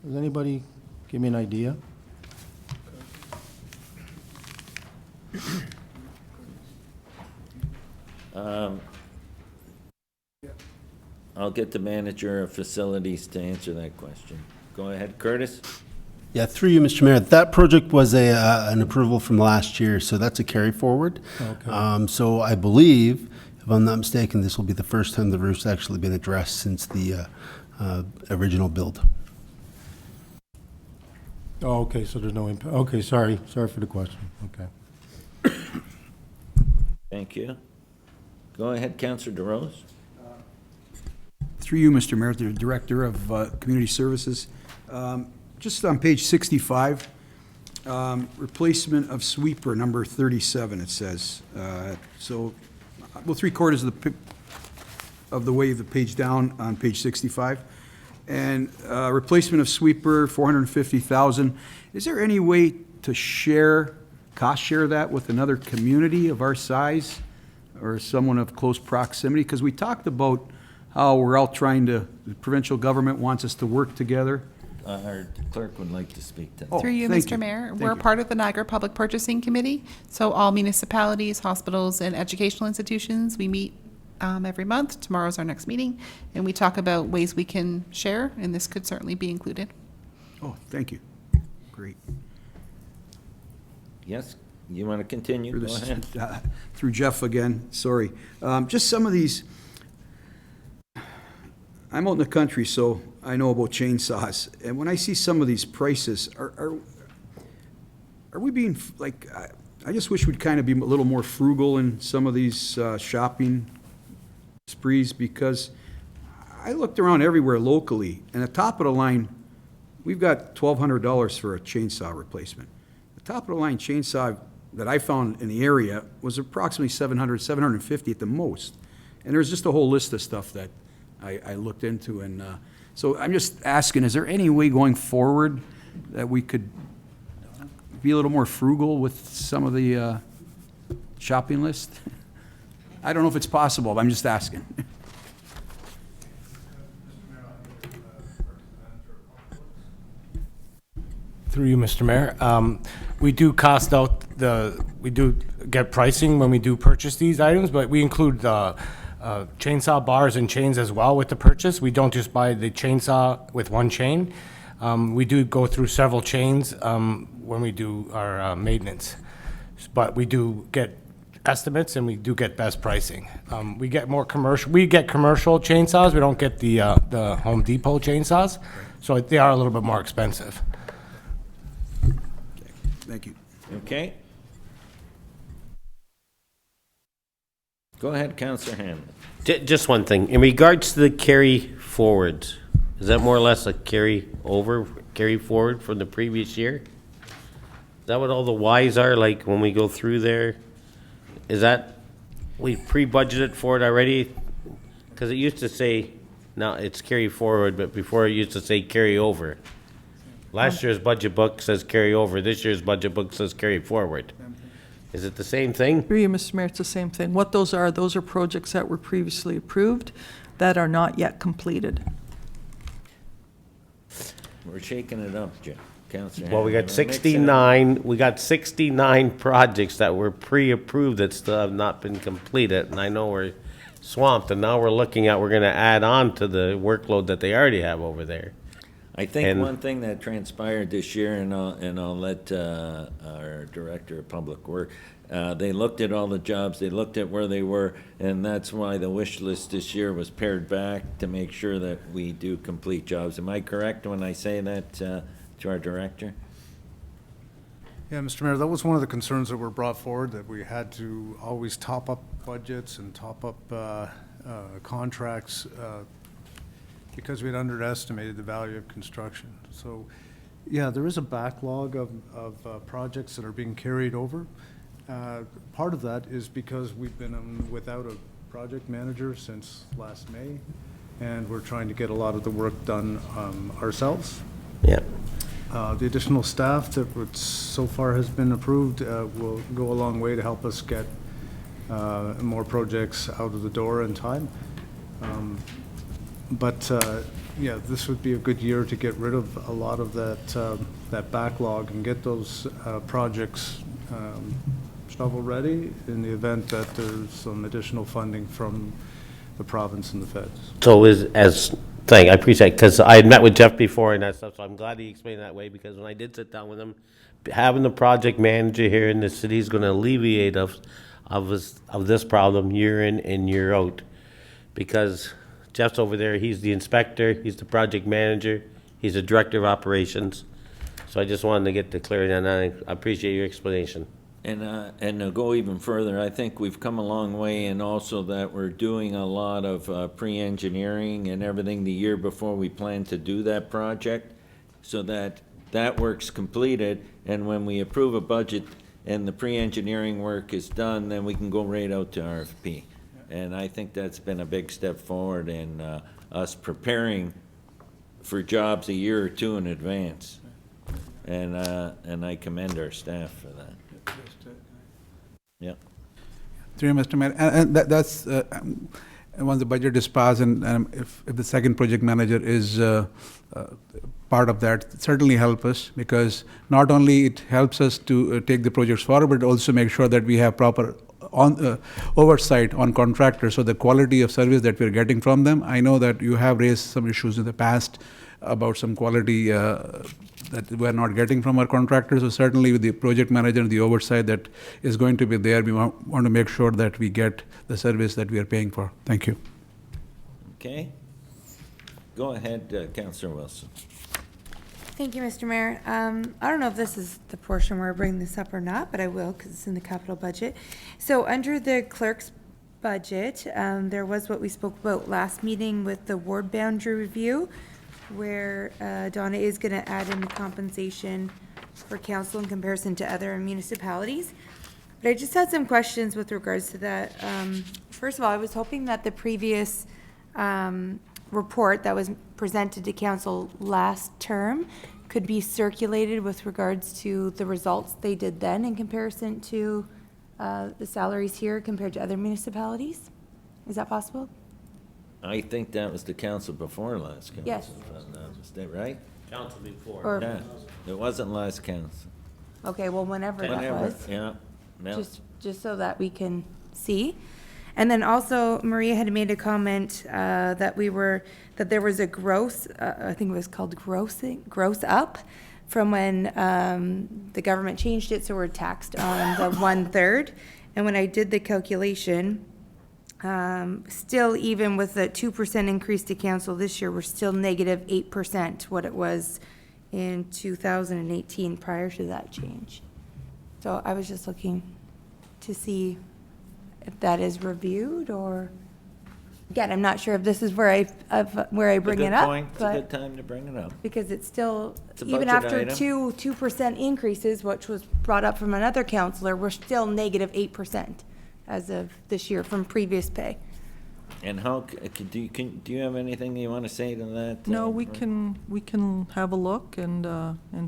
Does anybody give me an idea? I'll get the manager of facilities to answer that question. Go ahead, Curtis. Yeah, through you, Mr. Mayor. That project was an approval from last year, so that's a carry forward. Okay. So I believe, if I'm not mistaken, this will be the first time the roof's actually been addressed since the original build. Oh, okay, so there's no impact. Okay, sorry for the question. Okay. Thank you. Go ahead, Councillor DeRose. Through you, Mr. Mayor, the Director of Community Services. Just on page 65, replacement of sweeper number 37, it says. So, well, 3/4 of the way the page down on page 65. And replacement of sweeper, 450,000. Is there any way to cost share that with another community of our size or someone of close proximity? Because we talked about how we're all trying to, the provincial government wants us to work together. Our clerk would like to speak to that. Oh, Through you, thank Mr. you. Mayor, Thank we're you. part of the Niagara Public Purchasing Committee, so all municipalities, hospitals, and educational institutions, we meet every month. Tomorrow's our next meeting, and we talk about ways we can share, and this could certainly be included. Oh, thank you. Great. Yes, you want to continue? Through Go this- ahead. Through Jeff again, sorry. Just some of these, I'm out in the country, so I know about chainsaws, and when I see some of these prices, are we being, like, I just wish we'd kind of be a little more frugal in some of these shopping sprees, because I looked around everywhere locally, and the top of the line, we've got $1,200 for a chainsaw replacement. The top of the line chainsaw that I found in the area was approximately $700, $750 at the most. And there's just a whole list of stuff that I looked into, and so I'm just asking, is there any way going forward that we could be a little more frugal with some of the shopping list? I don't know if it's possible, but I'm just asking. Through you, Mr. Mayor. We do cost out we do get pricing when we do purchase these items, but we include the chainsaw bars and chains as well with the purchase. We don't just buy the chainsaw with one chain. We do go through several chains when we do our maintenance. But we do get estimates, and we do get best pricing. We get commercial chainsaws, we don't get the Home Depot chainsaws, so they are a little bit more expensive. Thank you. Okay? Go ahead, Councillor Hanlon. Just one thing, in regards to the carry forwards, is that more or less a carry forward from the previous year? Is that what all the Ys are, like when we go through there? Is that, we pre-budgeted for it already? Because it used to say, no, it's carry forward, but before it used to say carry over. Last year's budget book says carry over, this year's budget book says carry forward. Is it the same thing? Through you, Mr. Mayor, it's the same thing. What those are projects that were previously approved that are not yet completed. We're shaking it up, Jim. Councillor Well, we Hanlon. got We're mixing it up. 69 projects that were pre-approved that still have not been completed, and I know we're swamped, and now we're gonna add on to the workload that they already have over there. I think And- one thing that transpired this year, and I'll let our Director of Public Work, they looked at all the jobs, they looked at where they were, and that's why the wish list this year was pared back to make sure that we do complete jobs. Am I correct when I say that to our Director? Yeah, Mr. Mayor, that was one of the concerns that were brought forward, that we had to always top up budgets and top up contracts because we had underestimated the value of construction. So, yeah, there is a backlog of projects that are being carried over. Part of that is because we've been without a project manager since last May, and we're trying to get a lot of the work done ourselves. Yeah. The additional staff that so far has been approved will go a long way to help us get more projects out of the door in time. But yeah, this would be a good year to get rid of a lot of that backlog and get those projects shovel-ready in the event that there's some additional funding from the province and the feds. So I appreciate, because I had met with Jeff before and that stuff, so I'm glad he explained it that way, because when I did sit down with him, having the project manager here in the city is gonna alleviate of this problem year in and year out. Because Jeff's over there, he's the inspector, he's the project manager, he's the director of operations. So I just wanted to get the clarity on that. I appreciate your explanation. And to go even further, I think we've come a long way, and also that we're doing a lot of pre-engineering and everything the year before we plan to do that project, so that work's completed, and when we approve a budget and the pre-engineering work is done, then we can go right out to RFP. And I think that's been a big step forward in us preparing for jobs a year or two in advance. And I commend our staff for that. Yeah. Through you, Mr. Mayor, and that's, once the budget is passed, and if the second project manager is part of that, it certainly help us, because not only it helps us to take the projects forward, but also make sure that we have proper oversight on contractors, so the quality of service that we're getting from them. I know that you have raised some issues in the past about some quality that we're not getting from our contractors. So certainly with the project manager and the oversight that is going to be there, we want to make sure that we get the service that we are paying for. Thank you. Okay. Go ahead, Councillor Wilson. Thank you, Mr. Mayor. I don't know if this is the portion where I bring this up or not, but I will, because it's in the capital budget. So under the clerk's budget, there was what we spoke about last meeting with the ward boundary review, where Donna is going to add in the compensation for council in comparison to other municipalities. But I just had some questions with regards to that. First of all, I was hoping that the previous report that was presented to council last term could be circulated with regards to the results they did then in comparison to the salaries here compared to other municipalities. Is that possible? I think that was the council before last council. Yes. Is that right? Council before. Or- Yeah, it wasn't last council. Okay, well, whenever that was. Yeah. Yeah. Just so that we can see. And then also, Maria had made a comment that there was a gross, I think it was called gross up, from when the government changed it, so we're taxed on the 1/3. And when I did the calculation, still even with a 2% increase to council this year, we're still negative 8% what it was in 2018 prior to that change. So I was just looking to see if that is reviewed, or, again, I'm not sure if this is where I bring it up. It's a good time to bring it up. Because it's still, It's a even budget after item. 2% increases, which was brought up from another counselor, we're still negative 8% as of this year from previous pay. And how, do you have anything you want to say to that? No, we can have a look and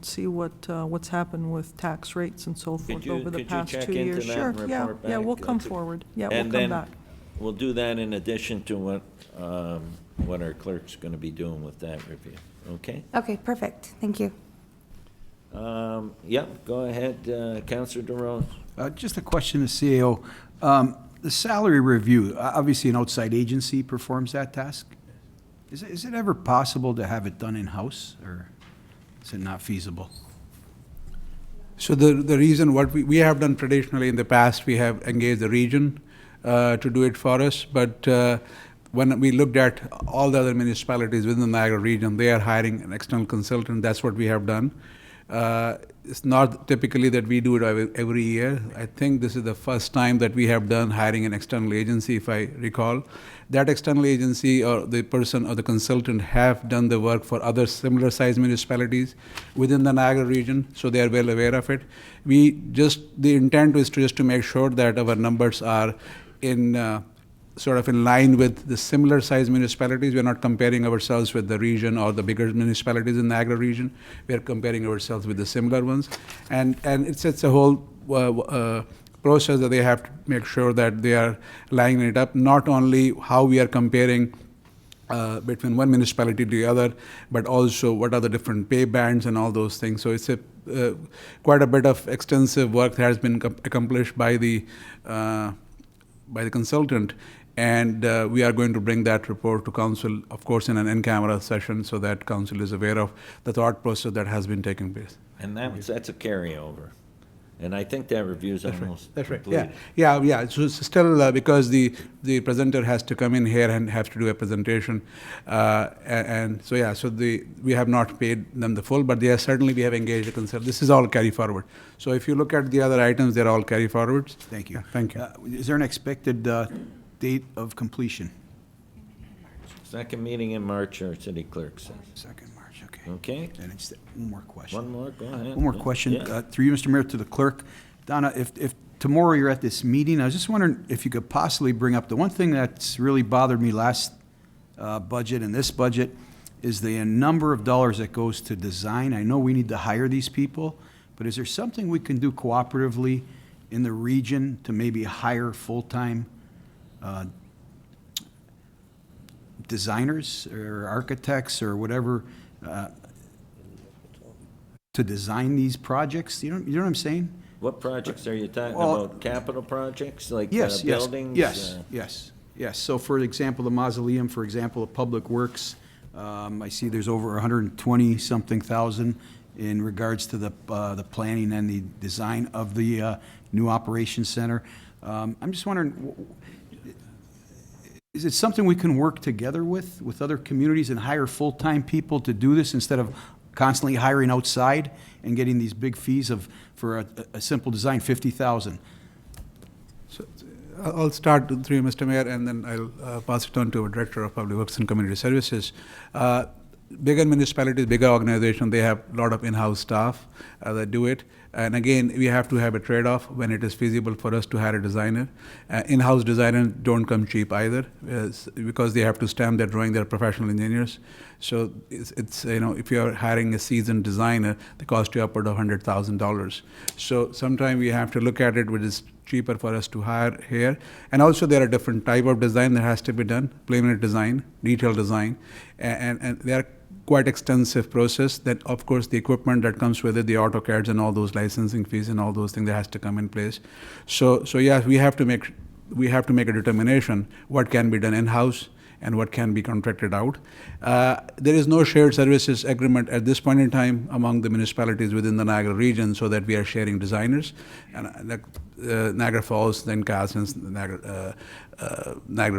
see what's happened with tax rates and so forth over the past 2 years. Could you check into that Sure, and yeah, report yeah, back? we'll come forward. Yeah, we'll And come then back. we'll do that in addition to what our clerk's going to be doing with that review, okay? Okay, perfect. Thank you. Yep, go ahead, Councillor DeRose. Just a question to CAO. The salary review, obviously an outside agency performs that task. Is it ever possible to have it done in-house, or is it not feasible? So the reason what we have done traditionally in the past, we have engaged the region to do it for us, but when we looked at all the other municipalities within the Niagara region, they are hiring an external consultant. That's what we have done. It's not typically that we do it every year. I think this is the first time that we have done hiring an external agency, if I recall. That external agency or the person or the consultant have done the work for other similar sized municipalities within the Niagara region, so they are well aware of it. The intent is just to make sure that our numbers are sort of in line with the similar sized municipalities. We're not comparing ourselves with the region or the bigger municipalities in the Niagara region. We're comparing ourselves with the similar ones. And it's a whole process that they have to make sure that they are lining it up, not only how we are comparing between one municipality to the other, but also what are the different pay bands and all those things. So it's quite a bit of extensive work that has been accomplished by the consultant. And we are going to bring that report to council, of course, in an in-camera session, so that council is aware of the thought process that has been taking place. And that's a carryover. And I think that review's almost That's right. completed. Yeah. So it's still because the presenter has to come in here and have to do a presentation, so we have not paid them the full, but certainly we have engaged a consultant. This is all carry forward. So if you look at the other items, they're all carry forwards. Thank you. Thank you. Is there an expected date of completion? Second meeting in March, our city clerk says. Second March, okay. Okay? And it's one more question. One more, go ahead. One more question, Yeah. through you, Mr. Mayor, to the clerk. Donna, if tomorrow you're at this meeting, I was just wondering if you could possibly bring up, the one thing that's really bothered me last budget and this budget is the number of dollars that goes to design. I know we need to hire these people, but is there something we can do cooperatively in the region to maybe hire full-time designers or architects or whatever to design these projects? You know what I'm saying? What projects are you talking Well, about? Capital projects, like Yes, buildings? yes. So for example, the mausoleum, for example, of Public Works, I see there's over 120-something thousand in regards to the planning and the design of the new operations center. I'm just wondering, is it something we can work together with other communities and hire full-time people to do this instead of constantly hiring outside and getting these big fees for a simple design, $50,000? So I'll start through you, Mr. Mayor, and then I'll pass it on to our Director of Public Works and Community Services. Bigger municipalities, bigger organizations, they have a lot of in-house staff that do it. And again, we have to have a trade-off when it is feasible for us to hire a designer. In-house designers don't come cheap either, because they have to stamp their drawing, they're professional engineers. So it's if you're hiring a seasoned designer, they cost you upward of $100,000. So sometimes we have to look at it, which is cheaper for us to hire here. And also there are different type of design that has to be done, preliminary design, detailed design, and they are quite extensive process. That of course the equipment that comes with it, the AutoCADs and all those licensing fees and all those things that has to come in place. So yeah, we have to make a determination what can be done in-house and what can be contracted out. There is no shared services agreement at this point in time among the municipalities within the Niagara region, so that we are sharing designers. And Niagara Falls, then Castle's, Niagara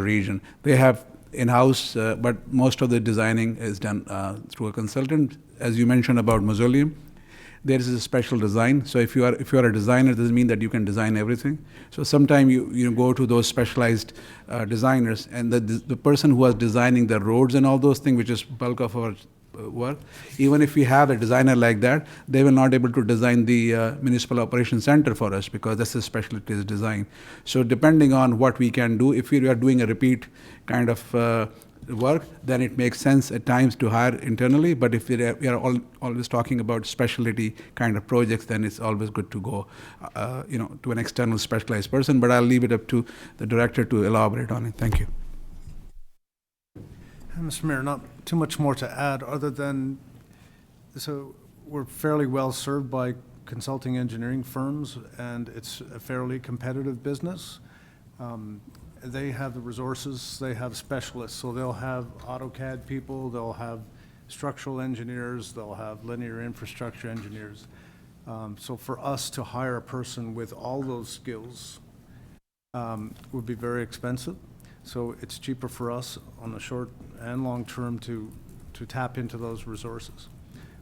region, they have in-house, but most of the designing is done through a consultant. As you mentioned about mausoleum, there is a special design. So if you are a designer, it doesn't mean that you can design everything. So sometimes you go to those specialized designers, and the person who was designing the roads and all those things, which is bulk of our work, even if we have a designer like that, they will not able to design the municipal operations center for us, because that's a specialty design. So depending on what we can do, if we are doing a repeat kind of work, then it makes sense at times to hire internally. But if we are always talking about specialty kind of projects, then it's always good to go, to an external specialized person. But I'll leave it up to the director to elaborate on it. Thank you. Mr. Mayor, not too much more to add, other than, so we're fairly well served by consulting engineering firms, and it's a fairly competitive business. They have the resources, they have specialists, so they'll have AutoCAD people, they'll have structural engineers, they'll have linear infrastructure engineers. So for us to hire a person with all those skills would be very expensive. So it's cheaper for us on the short and long term to tap into those resources.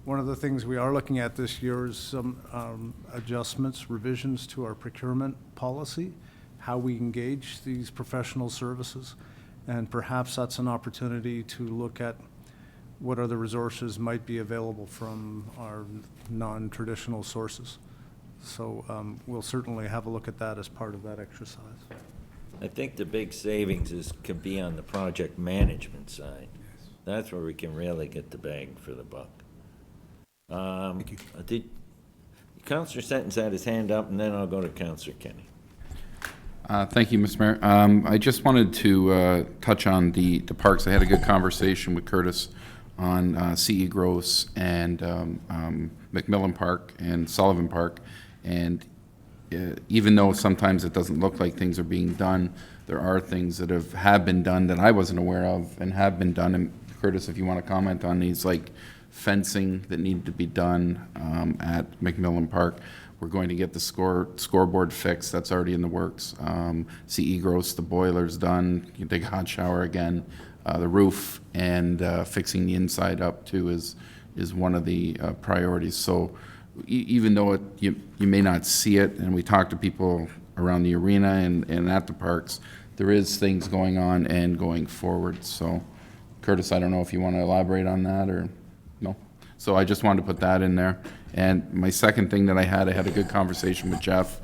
One of the things we are looking at this year is some adjustments, revisions to our procurement policy, how we engage these professional services, and perhaps that's an opportunity to look at what other resources might be available from our non-traditional sources. So we'll certainly have a look at that as part of that exercise. I think the big savings can be on the project management side. That's where we can really get the bang for the buck. Thank you. Councillor Sentence had his hand up, and then I'll go to Councillor Kenny. Thank you, Mr. Mayor. I just wanted to touch on the parks. I had a good conversation with Curtis on C.E. Gross and McMillan Park and Sullivan Park. And even though sometimes it doesn't look like things are being done, there are things that have been done that I wasn't aware of and have been done. And Curtis, if you want to comment on these, like fencing that needed to be done at McMillan Park. We're going to get the scoreboard fixed. That's already in the works. C.E. Gross, the boiler's done. You can take a hot shower again. The roof and fixing the inside up too is one of the priorities. So even though you may not see it, and we talk to people around the arena and at the parks, there is things going on and going forward. So Curtis, I don't know if you want to elaborate on that or no. So I just wanted to put that in there. And my second thing that I had a good conversation with Jeff,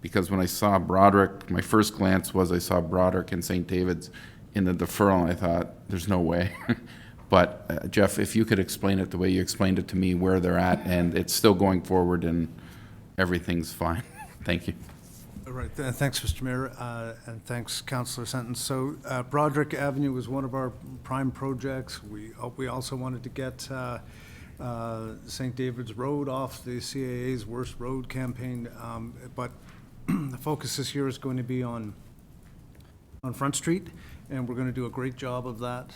because when I saw Broderick, my first glance was I saw Broderick and St. David's in the deferral, and I thought, there's no way. But Jeff, if you could explain it the way you explained it to me, where they're at, and it's still going forward and everything's fine. Thank you. All right, thanks, Mr. Mayor, and thanks, Councillor Sentence. So Broderick Avenue was one of our prime projects. We also wanted to get St. David's Road off the CAA's Worst Road campaign, but the focus this year is going to be on Front Street, and we're going to do a great job of that.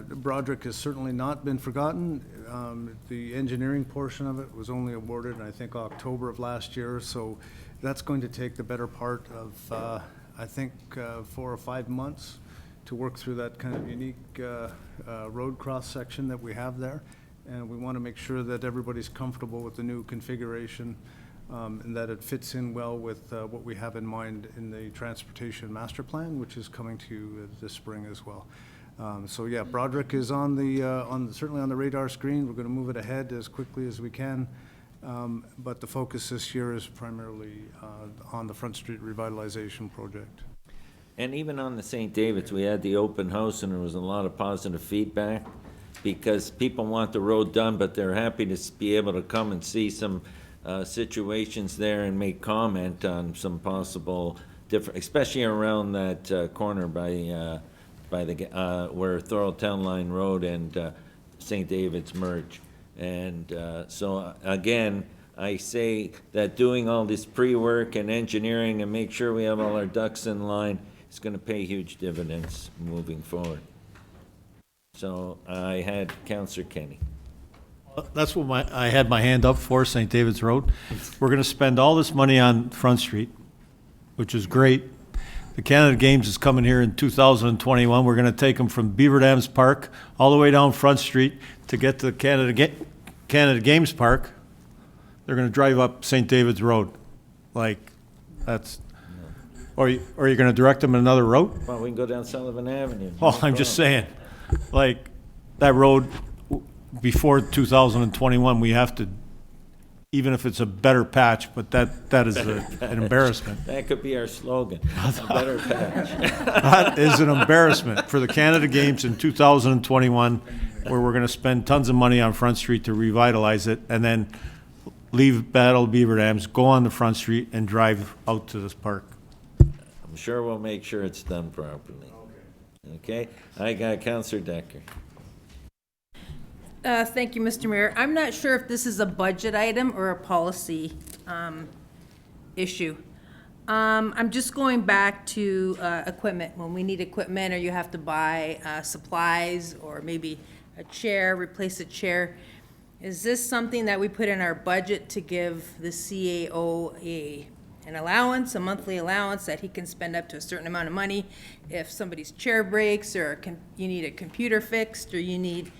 Broderick has certainly not been forgotten. The engineering portion of it was only awarded, I think, October of last year, so that's going to take the better part of, I think, 4 or 5 months to work through that kind of unique road cross-section that we have there. And we want to make sure that everybody's comfortable with the new configuration and that it fits in well with what we have in mind in the Transportation Master Plan, which is coming to you this spring as well. So yeah, Broderick is on the certainly on the radar screen. We're going to move it ahead as quickly as we can. But the focus this year is primarily on the Front Street Revitalization Project. And even on the St. David's, we had the open house, and there was a lot of positive feedback, because people want the road done, but they're happy to be able to come and see some situations there and make comment on some possible different, especially around that corner by the where Thorold Town Line Road and St. David's merge. And so again, I say that doing all this pre-work and engineering and make sure we have all our ducks in line is going to pay huge dividends moving forward. So I had Councillor Kenny. That's what I had my hand up for, St. David's Road. We're going to spend all this money on Front Street, which is great. The Canada Games is coming here in 2021. We're going to take them from Beaver Dams Park all the way down Front Street to get to Canada Games Park. They're going to drive up St. David's Road. Like, that's, or you're going to direct them another road? Well, we can go down Sullivan Avenue. Oh, I'm just saying, like, that road, before 2021, we have to, even if it's a better patch, but that is an embarrassment. That could be our slogan, a better patch. That is an embarrassment for the Canada Games in 2021, where we're going to spend tons of money on Front Street to revitalize it, and then leave Battle Beaver Dams, go on the Front Street, and drive out to this park. I'm sure we'll make sure it's done properly. Okay? I got Councillor Decker. Thank you, Mr. Mayor. I'm not sure if this is a budget item or a policy issue. I'm just going back to equipment. When we need equipment, or you have to buy supplies, or maybe a chair, replace a chair. Is this something that we put in our budget to give the CAO an allowance, a monthly allowance that he can spend up to a certain amount of money if somebody's chair breaks, or you need a computer fixed, or you need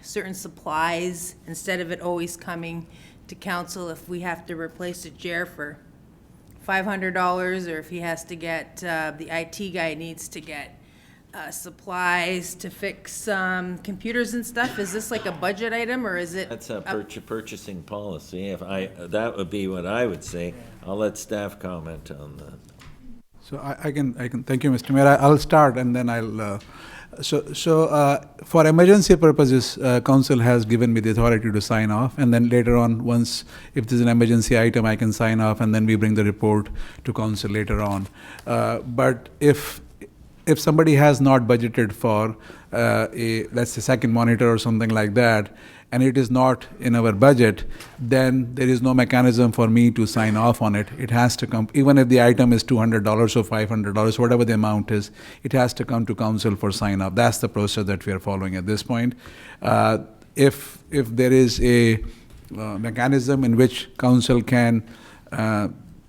certain supplies, instead of it always coming to council if we have to replace a chair for $500, or if he has to get, the IT guy needs to get supplies to fix computers and stuff? Is this like a budget item, or is it? That's a purchasing policy. That would be what I would say. I'll let staff comment on that. So I can, thank you, Mr. Mayor. I'll start and then I'll, for emergency purposes, council has given me the authority to sign off, and then later on, once, if there's an emergency item, I can sign off, and then we bring the report to council later on. But if somebody has not budgeted for let's say second monitor or something like that, and it is not in our budget, then there is no mechanism for me to sign off on it. It has to come, even if the item is $200 or $500, whatever the amount is, it has to come to council for sign off. That's the process that we are following at this point. If there is a mechanism in which council can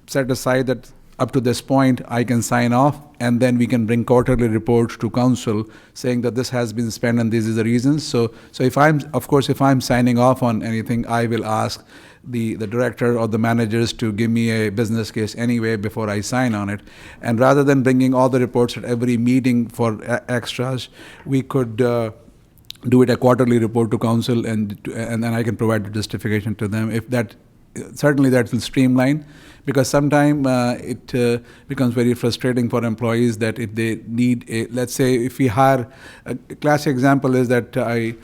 set aside that up to this point, I can sign off, and then we can bring quarterly reports to council saying that this has been spent and these are the reasons. So if I'm signing off on anything, I will ask the director or the managers to give me a business case anyway before I sign on it. And rather than bringing all the reports at every meeting for extras, we could do it a quarterly report to council, and then I can provide the justification to them. If that, certainly that will streamline, because sometimes it becomes very frustrating for employees that if they need let's say if we hire, a classic example is that I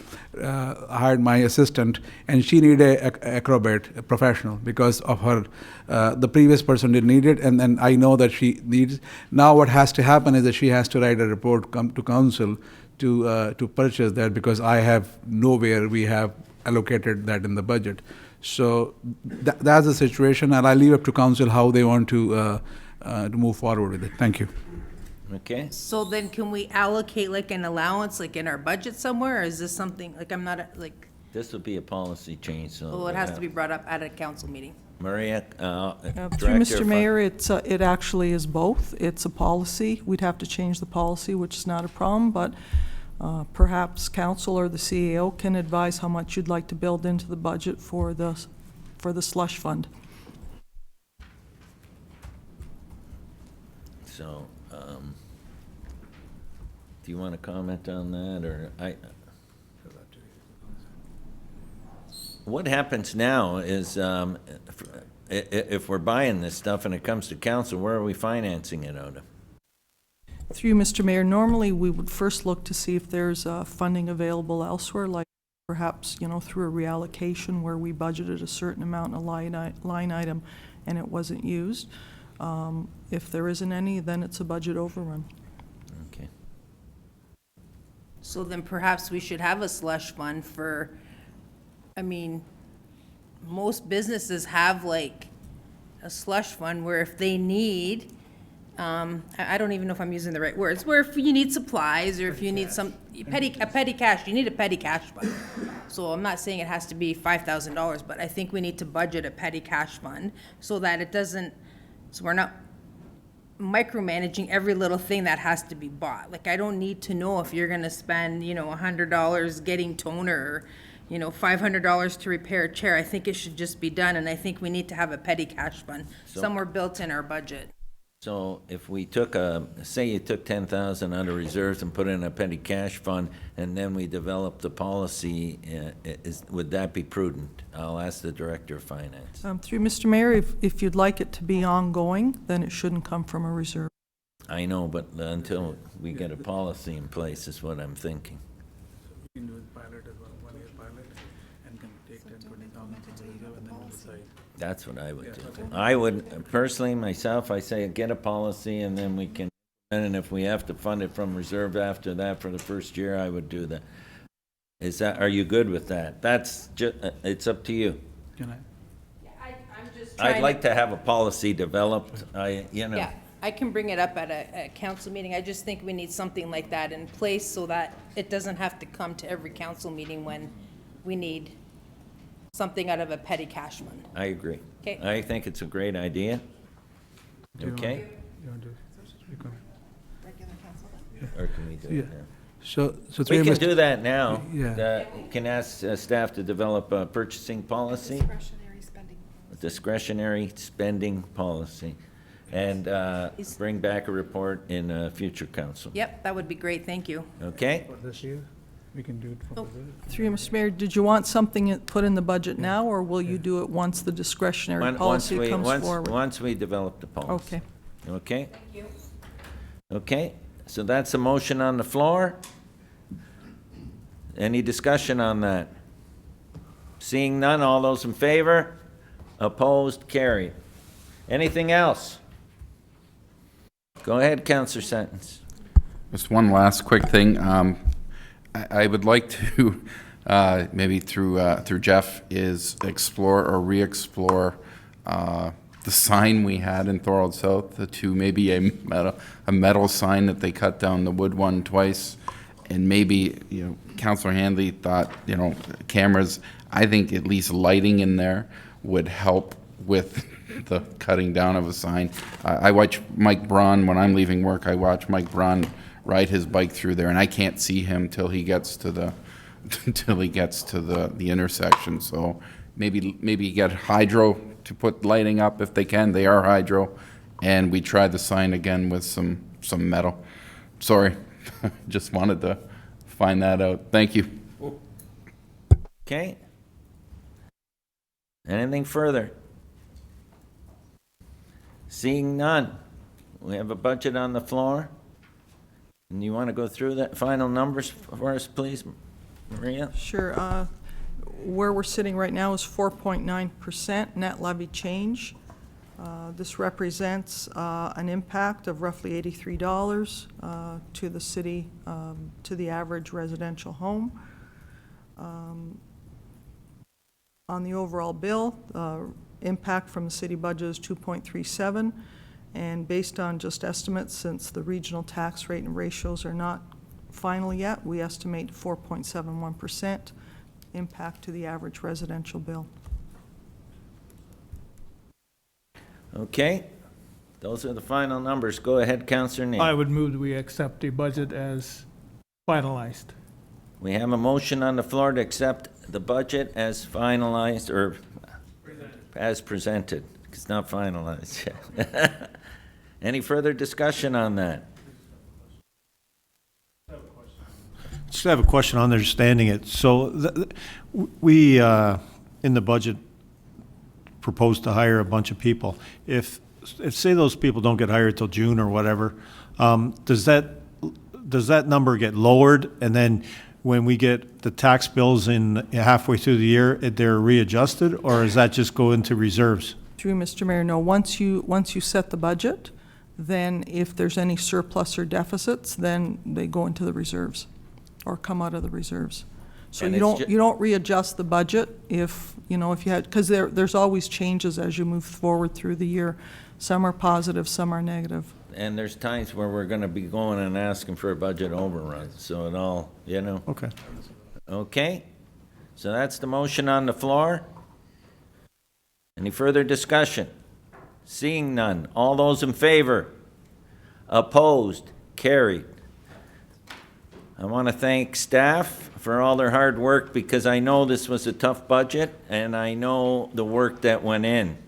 hired my assistant and she needed a acrobat, a professional, because of her, the previous person didn't need it, and then I know that she needs. Now what has to happen is that she has to write a report, come to council to purchase that, because I have nowhere we have allocated that in the budget. So that's the situation, and I leave up to council how they want to move forward with it. Thank you. Okay? So then can we allocate like an allowance, like in our budget somewhere, or is this something, like I'm not, like, This would be a policy change, so. well, it has to be brought up at a council meeting? Maria, Through Mr. Mayor, it actually is both. It's a policy. We'd have to change the policy, which is not a problem, but perhaps council or the CAO can advise how much you'd like to build into the budget for the slush fund. So, do you want to comment on that, or what happens now is, if we're buying this stuff and it comes to council, where are we financing it out of? Through you, Mr. Mayor, normally we would first look to see if there's funding available elsewhere, like perhaps, through a reallocation where we budgeted a certain amount in a line item and it wasn't used. If there isn't any, then it's a budget overrun. Okay. So then perhaps we should have a slush fund for, most businesses have like a slush fund where if they need I don't even know if I'm using the right words, where if you need supplies or if you need a petty cash, you need a petty cash fund. So I'm not saying it has to be $5,000, but I think we need to budget a petty cash fund so that it doesn't, so we're not micromanaging every little thing that has to be bought. Like, I don't need to know if you're gonna spend, $100 getting toner, or, $500 to repair a chair. I think it should just be done, and I think we need to have a petty cash fund somewhere built in our budget. So if we took say you took 10,000 out of reserves and put it in a petty cash fund, and then we developed the policy, would that be prudent? I'll ask the Director of Finance. Through Mr. Mayor, if you'd like it to be ongoing, then it shouldn't come from a reserve. I know, but until we get a policy in place is what I'm thinking. We can do a pilot as well, 1-year pilot, and can take 10,000-20,000 from the reserve and then we'll decide. That's what I would do. I would, personally, myself, I say get a policy and then we can, and if we have to fund it from reserve after that for the first year, I would do that. Are you good with that? That's just, it's up to you. Can I? I'm just trying I'd like to have a policy developed, Yeah, I can bring it up at a council meeting. I just think we need something like that in place so that it doesn't have to come to every council meeting when we need something out of a petty cash fund. I agree. Okay. I think it's a great idea. Okay? You want to speak on it? Or can we do it now? So We through can Mr. do that now. Yeah. Can ask staff to develop a purchasing policy, discretionary spending policy, and bring back a report in a future council. Yep, that would be great, thank you. Okay? For this year, we can do it for the Through you, Mr. Mayor, did you want something put in the budget now, or will you do it once the discretionary policy comes forward? Once we develop the policy. Okay. Okay? Thank you. Okay, so that's a motion on the floor. Any discussion on that? Seeing none, all those in favor? Opposed? Carried. Anything else? Go ahead, Councillor Sentence. Just one last quick thing. I would like to, maybe through Jeff, is explore or re-explore the sign we had in Thorold South to maybe a metal sign that they cut down the wood one twice. And maybe, Councillor Handley thought, cameras, I think at least lighting in there would help with the cutting down of a sign. I watch Mike Braun, when I'm leaving work, I watch Mike Braun ride his bike through there, and I can't see him till he gets to the the intersection. So maybe get hydro to put lighting up if they can. They are hydro, and we try the sign again with some metal. Sorry, just wanted to find that out. Thank you. Okay? Anything further? Seeing none, we have a budget on the floor. And you want to go through that final numbers for us, please, Maria? Sure. Where we're sitting right now is 4.9% net levy change. This represents an impact of roughly $83 to the city, to the average residential home. On the overall bill, impact from the city budget is 2.37, and based on just estimates, since the regional tax rate and ratios are not final yet, we estimate 4.71% impact to the average residential bill. Okay, those are the final numbers. Go ahead, Councillor Neal. I would move that we accept the budget as finalized. We have a motion on the floor to accept the budget as finalized, or as presented. It's not finalized yet. Any further discussion on that? Just have a question on understanding it. So we, in the budget, proposed to hire a bunch of people. If say those people don't get hired till June or whatever, does that number get lowered, and then when we get the tax bills in halfway through the year, they're readjusted, or does that just go into reserves? Through Mr. Mayor, no, once you set the budget, then if there's any surplus or deficits, then they go into the reserves or come out of the reserves. So And you it's don't readjust the budget if you had, because there's always changes as you move forward through the year. Some are positive, some are negative. and there's times where we're gonna be going and asking for a budget overrun, so it all, you know. Okay. Okay? So that's the motion on the floor. Any further discussion? Seeing none. All those in favor? Opposed? Carried. I want to thank staff for all their hard work because I know this was a tough budget and I know the work that went in.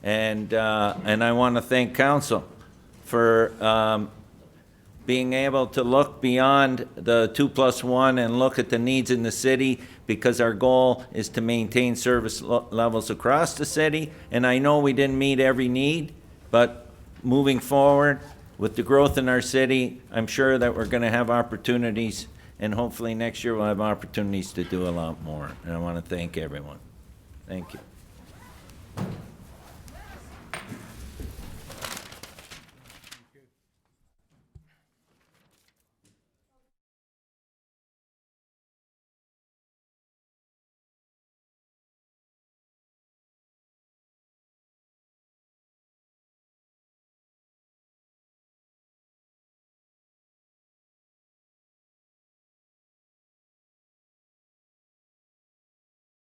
And I want to thank council for being able to look beyond the 2+1 and look at the needs in the city, because our goal is to maintain service levels across the city. And I know we didn't meet every need, but moving forward with the growth in our city, I'm sure that we're going to have opportunities, and hopefully next year we'll have opportunities to do a lot more. And I want to thank everyone. Thank you.